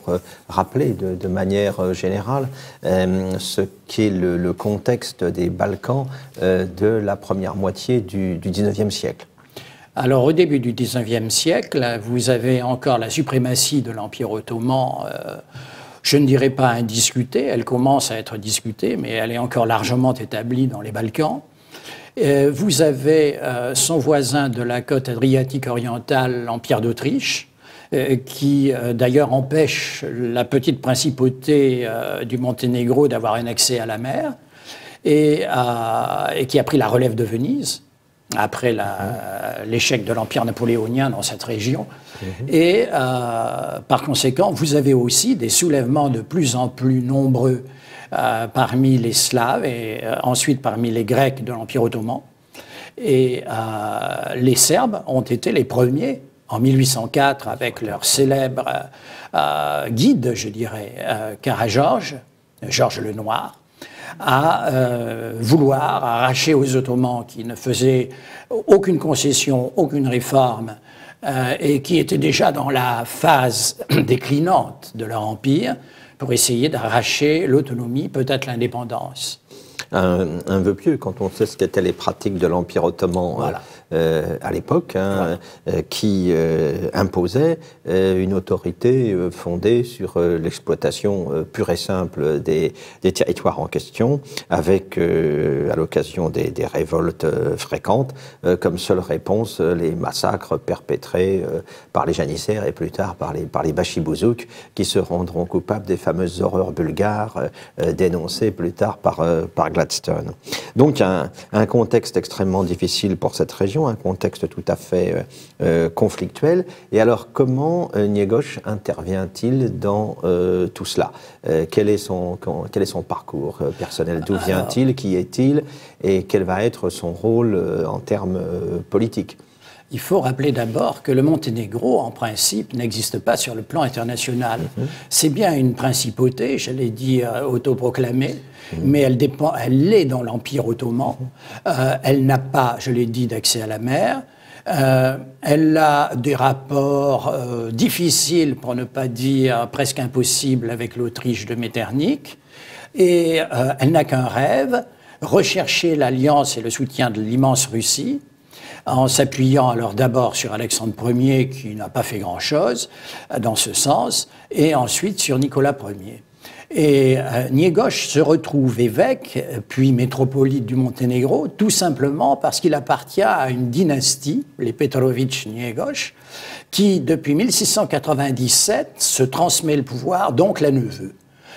rappeler de manière générale ce qu'est le contexte des Balkans de la première moitié du XIXe siècle. Alors, au début du XIXe siècle, vous avez encore la suprématie de l'Empire ottoman, je ne dirais pas indiscutée, elle commence à être discutée, mais elle est encore largement établie dans les Balkans. Vous avez son voisin de la côte adriatique orientale, l'Empire d'Autriche, qui d'ailleurs empêche la petite principauté du Monténégro d'avoir un accès à la mer, et qui a pris la relève de Venise après l'échec de l'Empire napoléonien dans cette région. Et par conséquent, vous avez aussi des soulèvements de plus en plus nombreux parmi les Slaves et ensuite parmi les Grecs de l'Empire ottoman. Et les Serbes ont été les premiers, en 1804, avec leur célèbre guide, je dirais, Karageorges, Georges le Noir, à vouloir arracher aux Ottomans qui ne faisaient aucune concession, aucune réforme, et qui étaient déjà dans la phase déclinante de leur empire, pour essayer d'arracher l'autonomie, peut-être l'indépendance. Un vœu pieux quand on sait ce qu'étaient les pratiques de l'Empire ottoman. Voilà. À l'époque, hein, qui imposait une autorité fondée sur l'exploitation pure et simple des territoires en question, avec, à l'occasion des révoltes fréquentes, comme seule réponse les massacres perpétrés par les janissaires et plus tard par les bachibouzouk, qui se rendront coupables des fameuses horreurs bulgares dénoncées plus tard par Gladstone. Donc un contexte extrêmement difficile pour cette région, un contexte tout à fait conflictuel. Et alors, comment Ngegos intervient-il dans tout cela? Quel est son parcours personnel? D'où vient-il? Qui est-il? Et quel va être son rôle en termes politiques? Il faut rappeler d'abord que le Monténégro, en principe, n'existe pas sur le plan international. C'est bien une principauté, j'allais dire autoproclamée, mais elle est dans l'Empire ottoman. Elle n'a pas, je l'ai dit, d'accès à la mer. Elle a des rapports difficiles, pour ne pas dire presque impossibles, avec l'Autriche de Metternich. Et elle n'a qu'un rêve, rechercher l'alliance et le soutien de l'immense Russie, en s'appuyant alors d'abord sur Alexandre Ier, qui n'a pas fait grand-chose dans ce sens, et ensuite sur Nicolas Ier. Et Ngegos se retrouve évêque, puis métropolite du Monténégro, tout simplement parce qu'il appartient à une dynastie, les Petrović-Ngegos, qui, depuis 1697, se transmet le pouvoir, donc la neveu.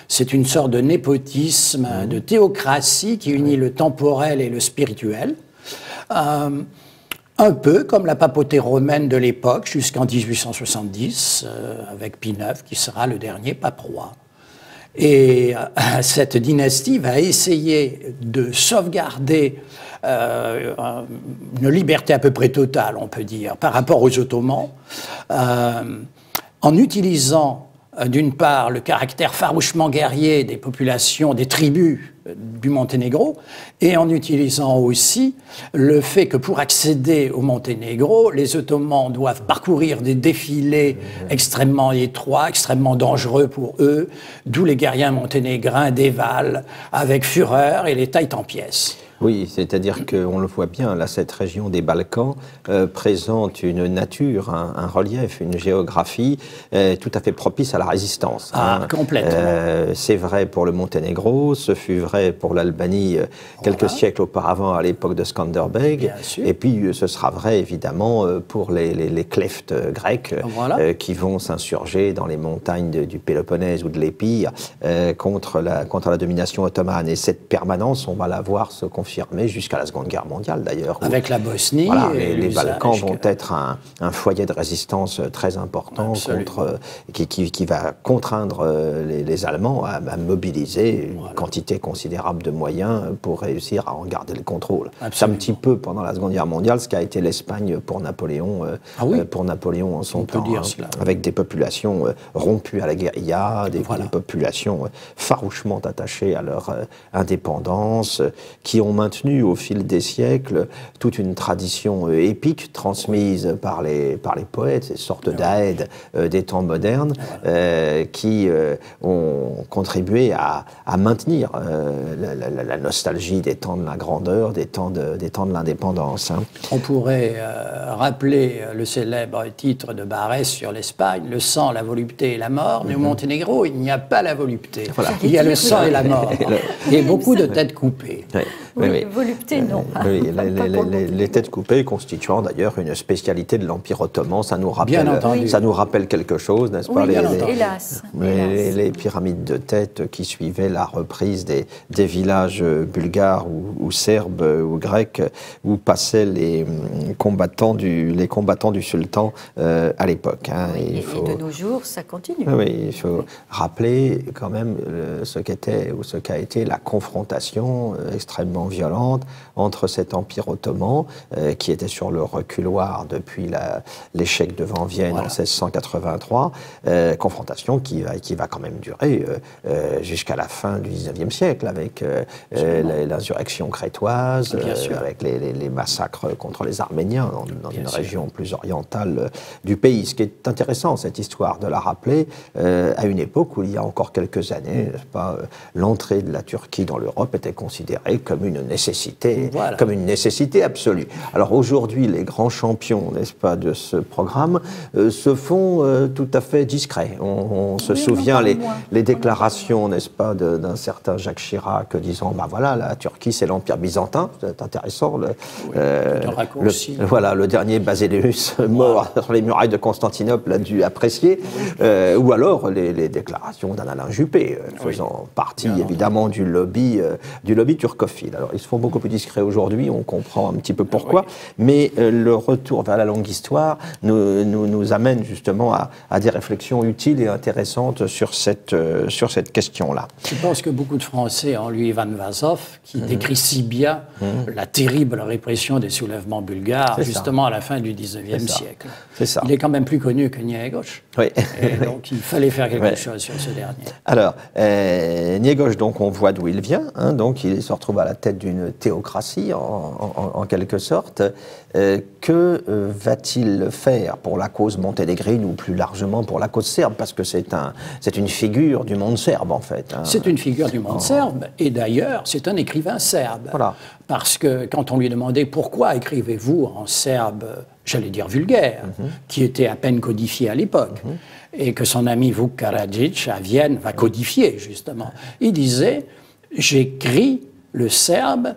C'est une sorte de népotisme, de théocratie qui unit le temporel et le spirituel. Un peu comme la papauté romaine de l'époque, jusqu'en 1870, avec Pie IX, qui sera le dernier pape roi. Et cette dynastie va essayer de sauvegarder une liberté à peu près totale, on peut dire, par rapport aux Ottomans, en utilisant d'une part le caractère farouchement guerrier des populations, des tribus du Monténégro, et en utilisant aussi le fait que pour accéder au Monténégro, les Ottomans doivent parcourir des défilés extrêmement étroits, extrêmement dangereux pour eux, d'où les guerriers monténégrins dévalent avec fureur et les taillent en pièces. Oui, c'est-à-dire qu'on le voit bien, là, cette région des Balkans présente une nature, un relief, une géographie tout à fait propice à la résistance. Complètement. C'est vrai pour le Monténégro, ce fut vrai pour l'Albanie quelques siècles auparavant, à l'époque de Skanderbeg, et puis ce sera vrai évidemment pour les klefts grecs qui vont s'insurger dans les montagnes du Péloponnèse ou de l'Épire contre la domination ottomane. Et cette permanence, on va la voir se confirmer jusqu'à la Seconde Guerre mondiale d'ailleurs. Avec la Bosnie. Voilà, les Balkans vont être un foyer de résistance très important qui va contraindre les Allemands à mobiliser une quantité considérable de moyens pour réussir à en garder le contrôle. C'est un petit peu pendant la Seconde Guerre mondiale ce qu'a été l'Espagne pour Napoléon, en son temps, avec des populations rompues à la guérilla, des populations farouchement attachées à leur indépendance, qui ont maintenu au fil des siècles toute une tradition épique transmise par les poètes, ces sortes d'Aèdes des temps modernes, qui ont contribué à maintenir la nostalgie des temps de la grandeur, des temps de l'indépendance. Hein. On pourrait rappeler le célèbre titre de Barès sur l'Espagne, le sang, la volupté et la mort. Mais au Monténégro, il n'y a pas la volupté. Voilà. Il y a le sang et la mort. Et beaucoup de têtes coupées. Oui, volupté, non. Les têtes coupées constituant d'ailleurs une spécialité de l'Empire ottoman. Ça nous rappelle quelque chose, n'est-ce pas? Hélas. Les pyramides de têtes qui suivaient la reprise des villages bulgares ou serbes ou grecs où passaient les combattants du sultan à l'époque. Hein. Et de nos jours, ça continue. Oui, il faut rappeler quand même ce qu'a été la confrontation extrêmement violente entre cet empire ottoman qui était sur le reculoir depuis l'échec devant Vienne en 1683, confrontation qui va quand même durer jusqu'à la fin du XIXe siècle avec l'insurrection crétoise, avec les massacres contre les Arméniens dans une région plus orientale du pays. Ce qui est intéressant, cette histoire de la rappeler à une époque où il y a encore quelques années, l'entrée de la Turquie dans l'Europe était considérée comme une nécessité absolue. Alors aujourd'hui, les grands champions, n'est-ce pas, de ce programme se font tout à fait discrets. On se souvient les déclarations, n'est-ce pas, d'un certain Jacques Chirac disant, voilà, la Turquie c'est l'Empire byzantin, c'est intéressant. Le dernier Basileus mort sur les murailles de Constantinople a dû apprécier, ou alors les déclarations d'un Alain Juppé, faisant partie évidemment du lobby turcophile. Alors ils se font beaucoup plus discrets aujourd'hui, on comprend un petit peu pourquoi, mais le retour vers la longue histoire nous amène justement à des réflexions utiles et intéressantes sur cette question-là. Je pense que beaucoup de Français ont lu Ivan Vazov, qui décrit si bien la terrible répression des soulèvements bulgares, justement à la fin du XIXe siècle. C'est ça. Il est quand même plus connu que Niégoj. Oui. Et donc il fallait faire quelque chose sur ce dernier. Alors, Niégoj, donc on voit d'où il vient, hein, donc il se retrouve à la tête d'une théocratie en quelque sorte. Que va-t-il faire pour la cause monténégrine ou plus largement pour la cause serbe? Parce que c'est une figure du monde serbe en fait. Hein. C'est une figure du monde serbe et d'ailleurs c'est un écrivain serbe. Voilà. Parce que quand on lui demandait pourquoi écrivez-vous en serbe, j'allais dire vulgaire, qui était à peine codifié à l'époque, et que son ami Vuk Karadžić à Vienne va codifier justement, il disait j'écris le serbe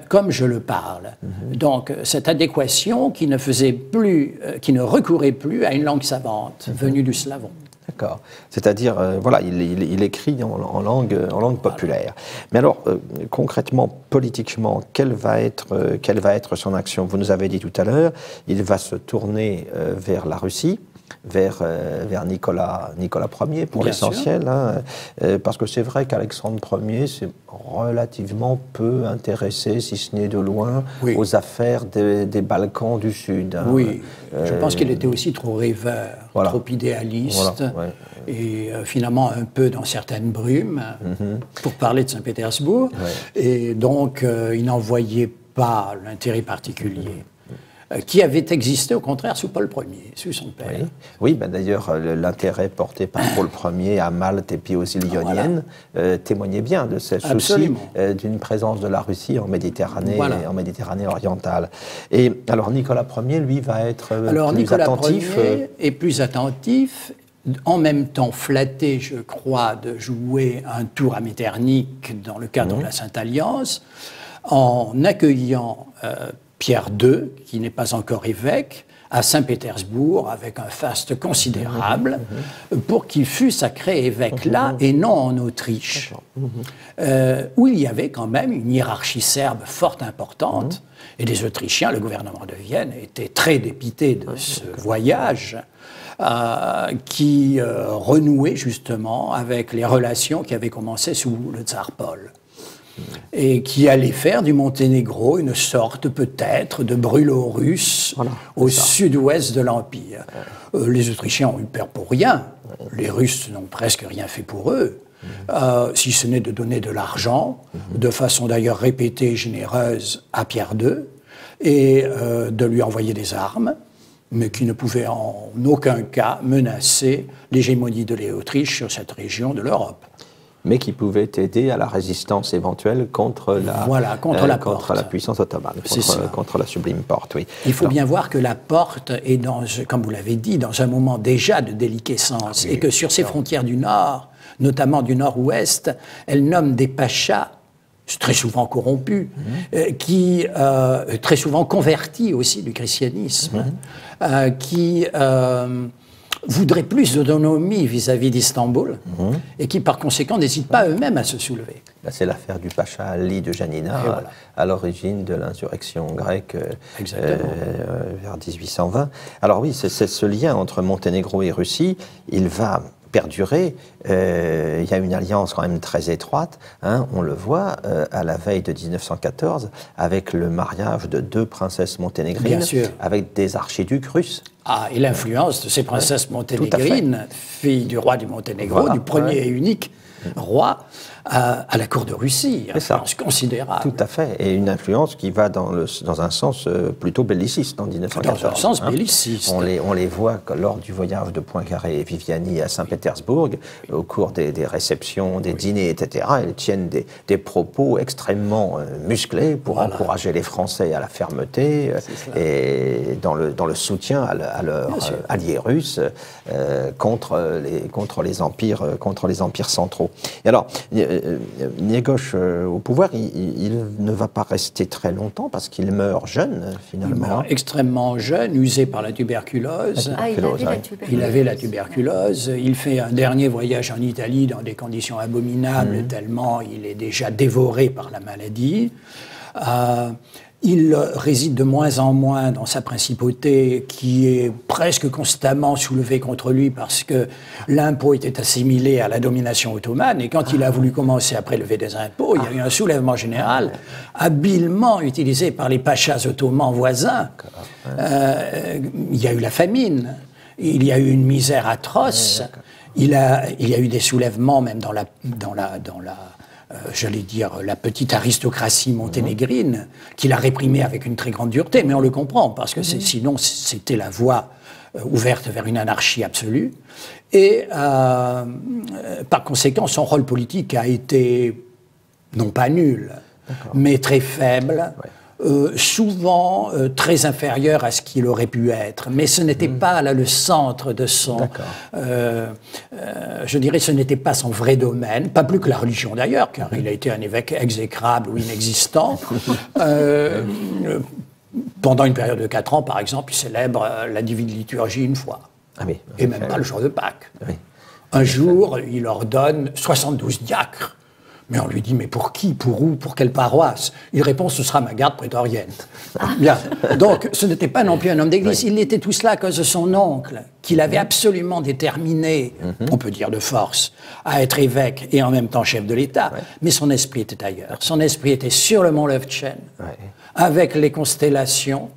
comme je le parle. Donc, cette adéquation qui ne recourait plus à une langue savante venue du slavon. D'accord. C'est-à-dire, il écrit en langue populaire. Mais alors, concrètement, politiquement, quelle va être son action? Vous nous avez dit tout à l'heure, il va se tourner vers la Russie, vers Nicolas Ier pour l'essentiel, hein, parce que c'est vrai qu'Alexandre Ier s'est relativement peu intéressé, si ce n'est de loin, aux affaires des Balkans du Sud. Hein. Oui, je pense qu'il était aussi trop rêveur, trop idéaliste, et finalement un peu dans certaines brumes, pour parler de Saint-Pétersbourg, et donc il n'en voyait pas l'intérêt particulier. Qui avait existé au contraire sous Paul Ier, sous son père. Oui, d'ailleurs l'intérêt porté par Paul Ier à Malte et puis aux îles Ioniennes témoignait bien de ce souci d'une présence de la Russie en Méditerranée, en Méditerranée orientale. Et alors Nicolas Ier, lui, va être plus attentif. Nicolas Ier est plus attentif, en même temps flatté, je crois, de jouer un tour à Metternich dans le cadre de la Sainte-Alliance, en accueillant Pierre II, qui n'est pas encore évêque, à Saint-Pétersbourg, avec un faste considérable, pour qu'il fût sacré évêque là et non en Autriche, où il y avait quand même une hiérarchie serbe fort importante, et les Autrichiens, le gouvernement de Vienne, étaient très dépités de ce voyage, qui renouait justement avec les relations qui avaient commencé sous le tsar Paul. Et qui allait faire du Monténégro une sorte peut-être de brûlot russe au sud-ouest de l'Empire. Les Autrichiens ont eu peur pour rien, les Russes n'ont presque rien fait pour eux, si ce n'est de donner de l'argent, de façon d'ailleurs répétée, généreuse, à Pierre II, et de lui envoyer des armes, mais qui ne pouvait en aucun cas menacer l'hégémonie de l'Autriche sur cette région de l'Europe. Mais qui pouvait aider à la résistance éventuelle contre la puissance ottomane, contre la Sublime Porte. Oui. Il faut bien voir que la Porte est, comme vous l'avez dit, dans un moment déjà de déliquescence, et que sur ses frontières du Nord, notamment du Nord-Ouest, elle nomme des pachas très souvent corrompus, qui très souvent convertis aussi du christianisme, qui voudraient plus d'autonomie vis-à-vis d'Istanbul et qui, par conséquent, n'hésitent pas eux-mêmes à se soulever. C'est l'affaire du pacha Ali de Janina, voilà, à l'origine de l'insurrection grecque vers 1820. Alors oui, c'est ce lien entre Monténégro et Russie, il va perdurer. Il y a une alliance quand même très étroite, on le voit à la veille de 1914 avec le mariage de 2 princesses monténégrines avec des archiducs russes. Ah, et l'influence de ces princesses monténégrines, filles du roi du Monténégro, du premier et unique roi à la cour de Russie, une influence considérable. Tout à fait, et une influence qui va dans un sens plutôt belliciste en 1914. Dans un sens belliciste. On les voit lors du voyage de Poincaré et Viviani à Saint-Pétersbourg, au cours des réceptions, des dîners, etc. Elles tiennent des propos extrêmement musclés pour encourager les Français à la fermeté et dans le soutien à leurs alliés russes contre les empires centraux. Et alors, Niégoche au pouvoir, il ne va pas rester très longtemps parce qu'il meurt jeune, finalement. Il meurt extrêmement jeune, usé par la tuberculose. Il avait la tuberculose. Il fait un dernier voyage en Italie dans des conditions abominables, tellement il est déjà dévoré par la maladie. Il réside de moins en moins dans sa principauté, qui est presque constamment soulevée contre lui parce que l'impôt était assimilé à la domination ottomane. Et quand il a voulu commencer à prélever des impôts, il y a eu un soulèvement général, habilement utilisé par les pachas ottomans voisins. Il y a eu la famine, il y a eu une misère atroce, il y a eu des soulèvements même dans la j'allais dire, la petite aristocratie monténégrine, qu'il a réprimée avec une très grande dureté, mais on le comprend, parce que sinon c'était la voie ouverte vers une anarchie absolue. Et par conséquent, son rôle politique a été, non pas nul, mais très faible, souvent très inférieur à ce qu'il aurait pu être. Mais ce n'était pas là le centre de son... je dirais, ce n'était pas son vrai domaine, pas plus que la religion d'ailleurs, car il a été un évêque exécrable ou inexistant. Pendant une période de 4 ans, par exemple, il célèbre la divine liturgie une fois. Et même pas le jour de Pâques. Un jour, il ordonne 72 diacres. Mais on lui dit, mais pour qui, pour où, pour quelle paroisse? Il répond, ce sera ma garde prétorienne. Bien. Donc, ce n'était pas non plus un homme d'église. Il était tout cela à cause de son oncle, qu'il avait absolument déterminé, on peut dire de force, à être évêque et en même temps chef de l'État. Mais son esprit était ailleurs. Son esprit était sur le mont Lövtchen, avec les constellations,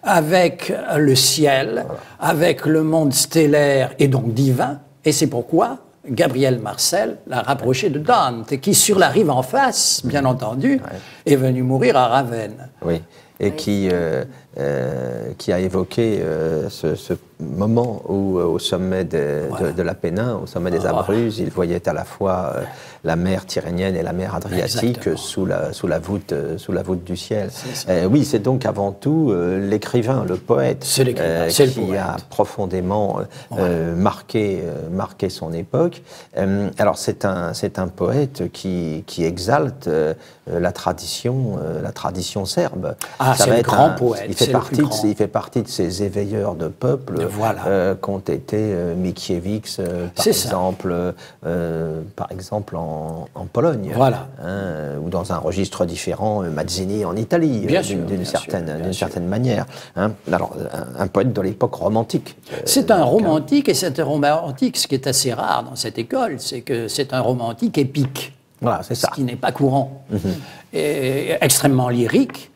avec le ciel, avec le monde stellaire et donc divin. Et c'est pourquoi Gabriel Marcel l'a rapproché de Dante, qui, sur la rive en face, bien entendu, est venu mourir à Ravenne. Oui, et qui a évoqué ce moment où, au sommet de l'Apennin, au sommet des Abruzzes, il voyait à la fois la mer Tyrrhénienne et la mer Adriatique sous la voûte du ciel. Oui, c'est donc avant tout l'écrivain, le poète, qui a profondément marqué son époque. Alors c'est un poète qui exalte la tradition serbe. C'est un grand poète. Il fait partie de ces éveilleurs de peuple qu'ont été Mickiewicz, par exemple en Pologne, ou dans un registre différent, Mazzini en Italie, d'une certaine manière. Alors, un poète de l'époque romantique. C'est un romantique, et c'est un romantique, ce qui est assez rare dans cette école, c'est que c'est un romantique épique. Voilà, c'est ça. Ce qui n'est pas courant. Et extrêmement lyrique.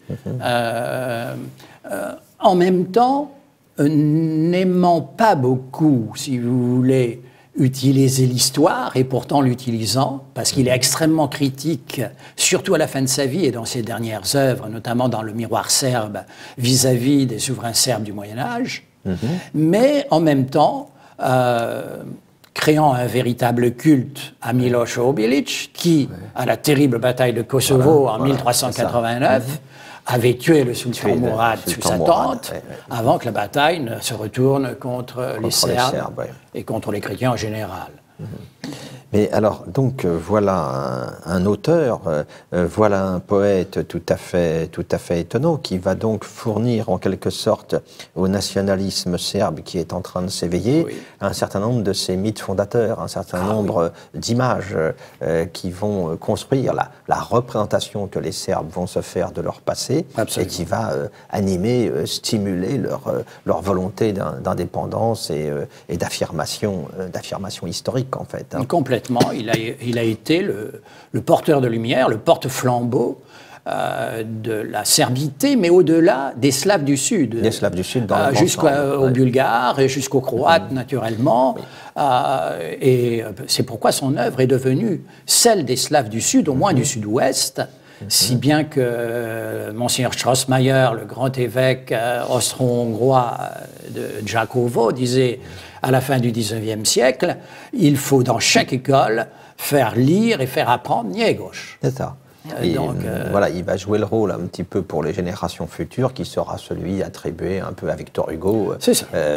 En même temps, n'aimant pas beaucoup, si vous voulez, utiliser l'histoire, et pourtant l'utilisant, parce qu'il est extrêmement critique, surtout à la fin de sa vie et dans ses dernières œuvres, notamment dans Le Miroir serbe, vis-à-vis des souverains serbes du Moyen-Âge, mais en même temps, créant un véritable culte à Miloš Obilić, qui, à la terrible bataille de Kosovo en 1389, avait tué le sultan Mourad sous sa tente, avant que la bataille ne se retourne contre les Serbes et contre les chrétiens en général. Mais alors, donc, voilà un auteur, voilà un poète tout à fait étonnant, qui va donc fournir en quelque sorte au nationalisme serbe qui est en train de s'éveiller un certain nombre de ses mythes fondateurs, un certain nombre d'images qui vont construire la représentation que les Serbes vont se faire de leur passé. Absolument. Et qui va animer, stimuler leur volonté d'indépendance et d'affirmation historique, en fait. Complètement. Il a été le porteur de lumière, le porte-flambeau de la serbité, mais au-delà des Slaves du Sud. Des Slaves du Sud, jusqu'aux Bulgares et jusqu'aux Croates, naturellement. Et c'est pourquoi son œuvre est devenue celle des Slaves du Sud, au moins du Sud-Ouest. Si bien que Monseigneur Strossmayer, le grand évêque austro-hongrois de Jakovo, disait à la fin du XIXe siècle, il faut dans chaque école faire lire et faire apprendre Niégos. C'est ça. Donc, voilà, il va jouer le rôle un petit peu pour les générations futures, qui sera celui attribué un peu à Victor Hugo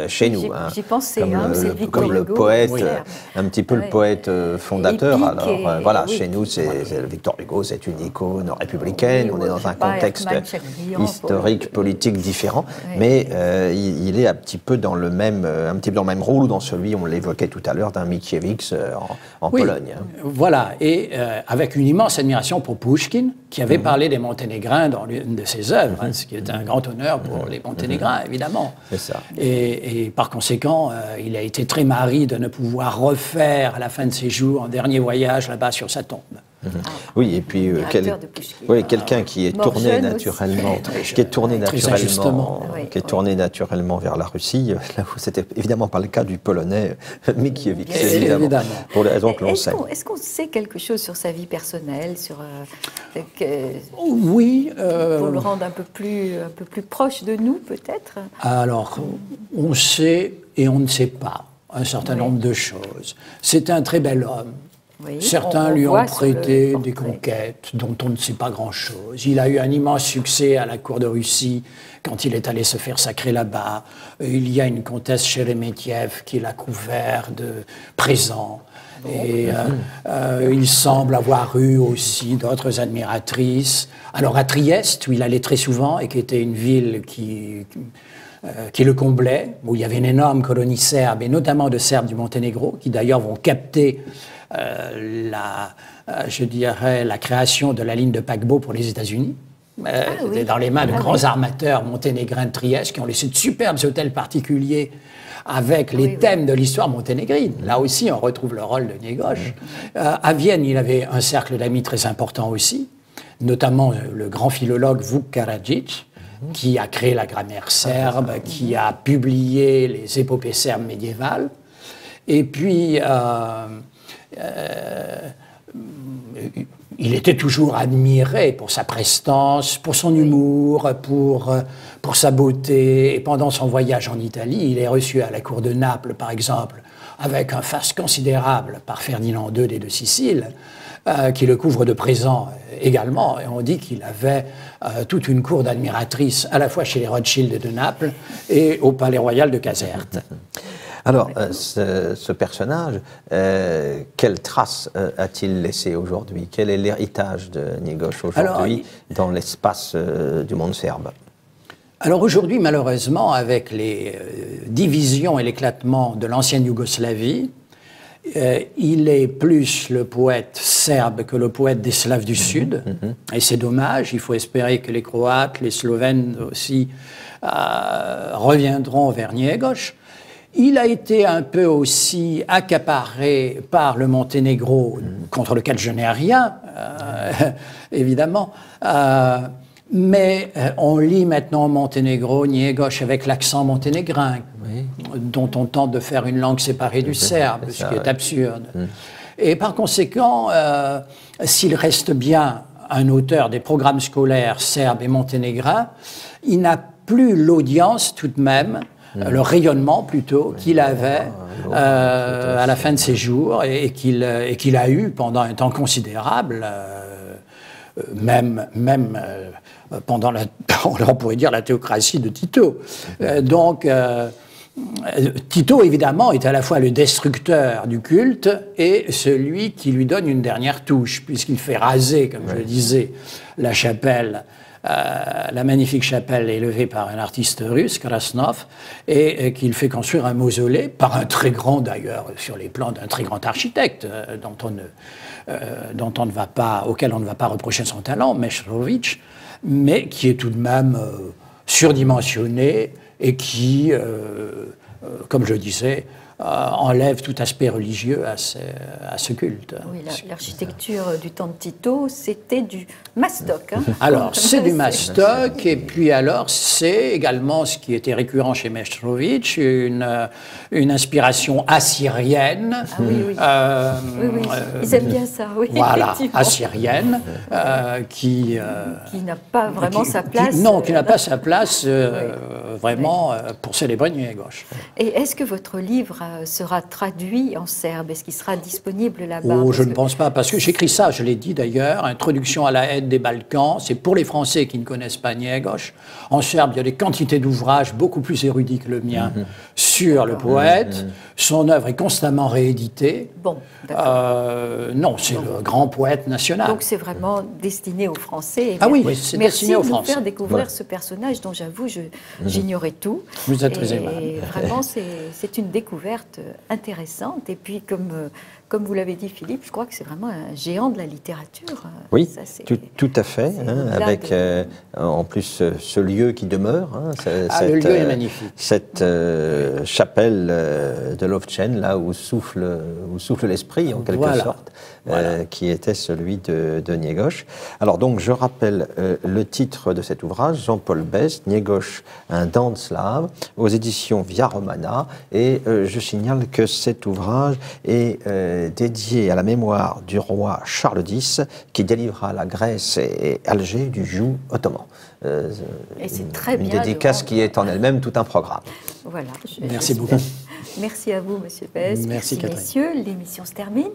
chez nous. J'y pensais, comme le poète, un petit peu le poète fondateur. Alors voilà, chez nous, Victor Hugo, c'est une icône républicaine. On est dans un contexte historique, politique différent, mais il est un petit peu dans le même rôle, ou dans celui, on l'évoquait tout à l'heure, d'un Mickiewicz en Pologne. Voilà, et avec une immense admiration pour Pushkin, qui avait parlé des Monténégrins dans l'une de ses œuvres, ce qui est un grand honneur pour les Monténégrins, évidemment. C'est ça. Et par conséquent, il a été très marri de ne pouvoir refaire, à la fin de ses jours, un dernier voyage là-bas sur sa tombe. Oui, et puis quelqu'un qui est tourné naturellement, naturellement vers la Russie. Là où c'était évidemment pas le cas du Polonais Mickiewicz, évidemment, pour les raisons que l'on sait. Est-ce qu'on sait quelque chose sur sa vie personnelle, oui, pour le rendre un peu plus proche de nous, peut-être? Alors, on sait et on ne sait pas un certain nombre de choses. C'est un très bel homme. Oui, certains lui ont prêté des conquêtes dont on ne sait pas grand-chose. Il a eu un immense succès à la cour de Russie quand il est allé se faire sacrer là-bas. Il y a une comtesse Sheremetyev qui l'a couvert de présents. Et il semble avoir eu aussi d'autres admiratrices. Alors à Trieste, où il allait très souvent et qui était une ville qui le comblait, où il y avait une énorme colonie serbe, et notamment de Serbes du Monténégro, qui d'ailleurs vont capter la création de la ligne de paquebot pour les États-Unis. C'était dans les mains de grands armateurs monténégrins de Trieste qui ont laissé de superbes hôtels particuliers avec les thèmes de l'histoire monténégrine. Là aussi, on retrouve le rôle de Niégos. À Vienne, il avait un cercle d'amis très important aussi, notamment le grand philologue Vuk Karadžić, qui a créé la grammaire serbe, qui a publié les épopées serbes médiévales. Et puis, il était toujours admiré pour sa prestance, pour son humour, pour sa beauté. Et pendant son voyage en Italie, il est reçu à la cour de Naples, par exemple, avec un faste considérable par Ferdinand II des Deux Siciles, qui le couvre de présents également. Et on dit qu'il avait toute une cour d'admiratrices, à la fois chez les Rothschild de Naples et au Palais Royal de Caserte. Alors, ce personnage, quelle trace a-t-il laissé aujourd'hui? Quel est l'héritage de Niégos aujourd'hui dans l'espace du monde serbe? Alors aujourd'hui, malheureusement, avec les divisions et l'éclatement de l'ancienne Yougoslavie, il est plus le poète serbe que le poète des Slaves du Sud. Et c'est dommage, il faut espérer que les Croates, les Slovènes aussi reviendront vers Niégos. Il a été un peu aussi accaparé par le Monténégro, contre lequel je n'ai rien, évidemment. Mais on lit maintenant Monténégro, Njegoš avec l'accent monténégrin, dont on tente de faire une langue séparée du serbe, ce qui est absurde. Et par conséquent, s'il reste bien un auteur des programmes scolaires serbes et monténégrins, il n'a plus l'audience tout de même, le rayonnement plutôt, qu'il avait à la fin de ses jours et qu'il a eu pendant un temps considérable, même pendant on pourrait dire la théocratie de Tito. Donc, Tito, évidemment, est à la fois le destructeur du culte et celui qui lui donne une dernière touche, puisqu'il fait raser, comme je le disais, la chapelle, la magnifique chapelle élevée par un artiste russe, Krasnov, et qu'il fait construire un mausolée par un très grand, d'ailleurs, sur les plans d'un très grand architecte, auquel on ne va pas reprocher son talent, Meštrović, mais qui est tout de même surdimensionné et qui, comme je disais, enlève tout aspect religieux à ce culte. Oui, l'architecture du temps de Tito, c'était du mastoc. Hein. Alors, c'est du mastoc, et puis alors, c'est également, ce qui était récurrent chez Meštrović, une inspiration assyrienne. Ah oui, oui. Ils aiment bien ça, oui. Voilà, assyrienne, qui n'a pas vraiment sa place. Qui n'a pas sa place, vraiment, pour célébrer Njegoš. Et est-ce que votre livre sera traduit en serbe? Est-ce qu'il sera disponible là-bas? Oh, je ne pense pas, parce que j'écris ça, je l'ai dit d'ailleurs, Introduction à la haine des Balkans, c'est pour les Français qui ne connaissent pas Njegoš. En serbe, il y a des quantités d'ouvrages beaucoup plus érudits que le mien sur le poète. Son œuvre est constamment rééditée. Bon, d'accord. Non, c'est le grand poète national. Donc c'est vraiment destiné aux Français. Ah oui, c'est destiné aux Français. Merci de nous faire découvrir ce personnage dont j'avoue, j'ignorais tout. Vous êtes très aimable. Et vraiment, c'est une découverte intéressante. Et puis, comme vous l'avez dit, Philippe, je crois que c'est vraiment un géant de la littérature. Oui, ça, tout à fait. Avec en plus ce lieu qui demeure. Le lieu est magnifique. Cette chapelle de Lovćen, là où souffle l'esprit, en quelque sorte, qui était celui de Njegoš. Alors donc, je rappelle le titre de cet ouvrage, Jean-Paul Best, Njegoš, un dan slave, aux éditions Via Romana. Et je signale que cet ouvrage est dédié à la mémoire du roi Charles X, qui délivra la Grèce et Alger du joug ottoman. Et c'est très bien. Une dédicace qui est en elle-même tout un programme. Voilà. Merci beaucoup. Merci à vous, Monsieur Best. Merci, messieurs. L'émission se termine.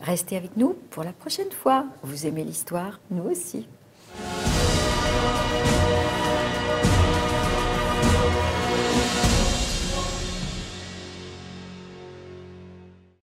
Restez avec nous pour la prochaine fois. Vous aimez l'histoire? Nous aussi.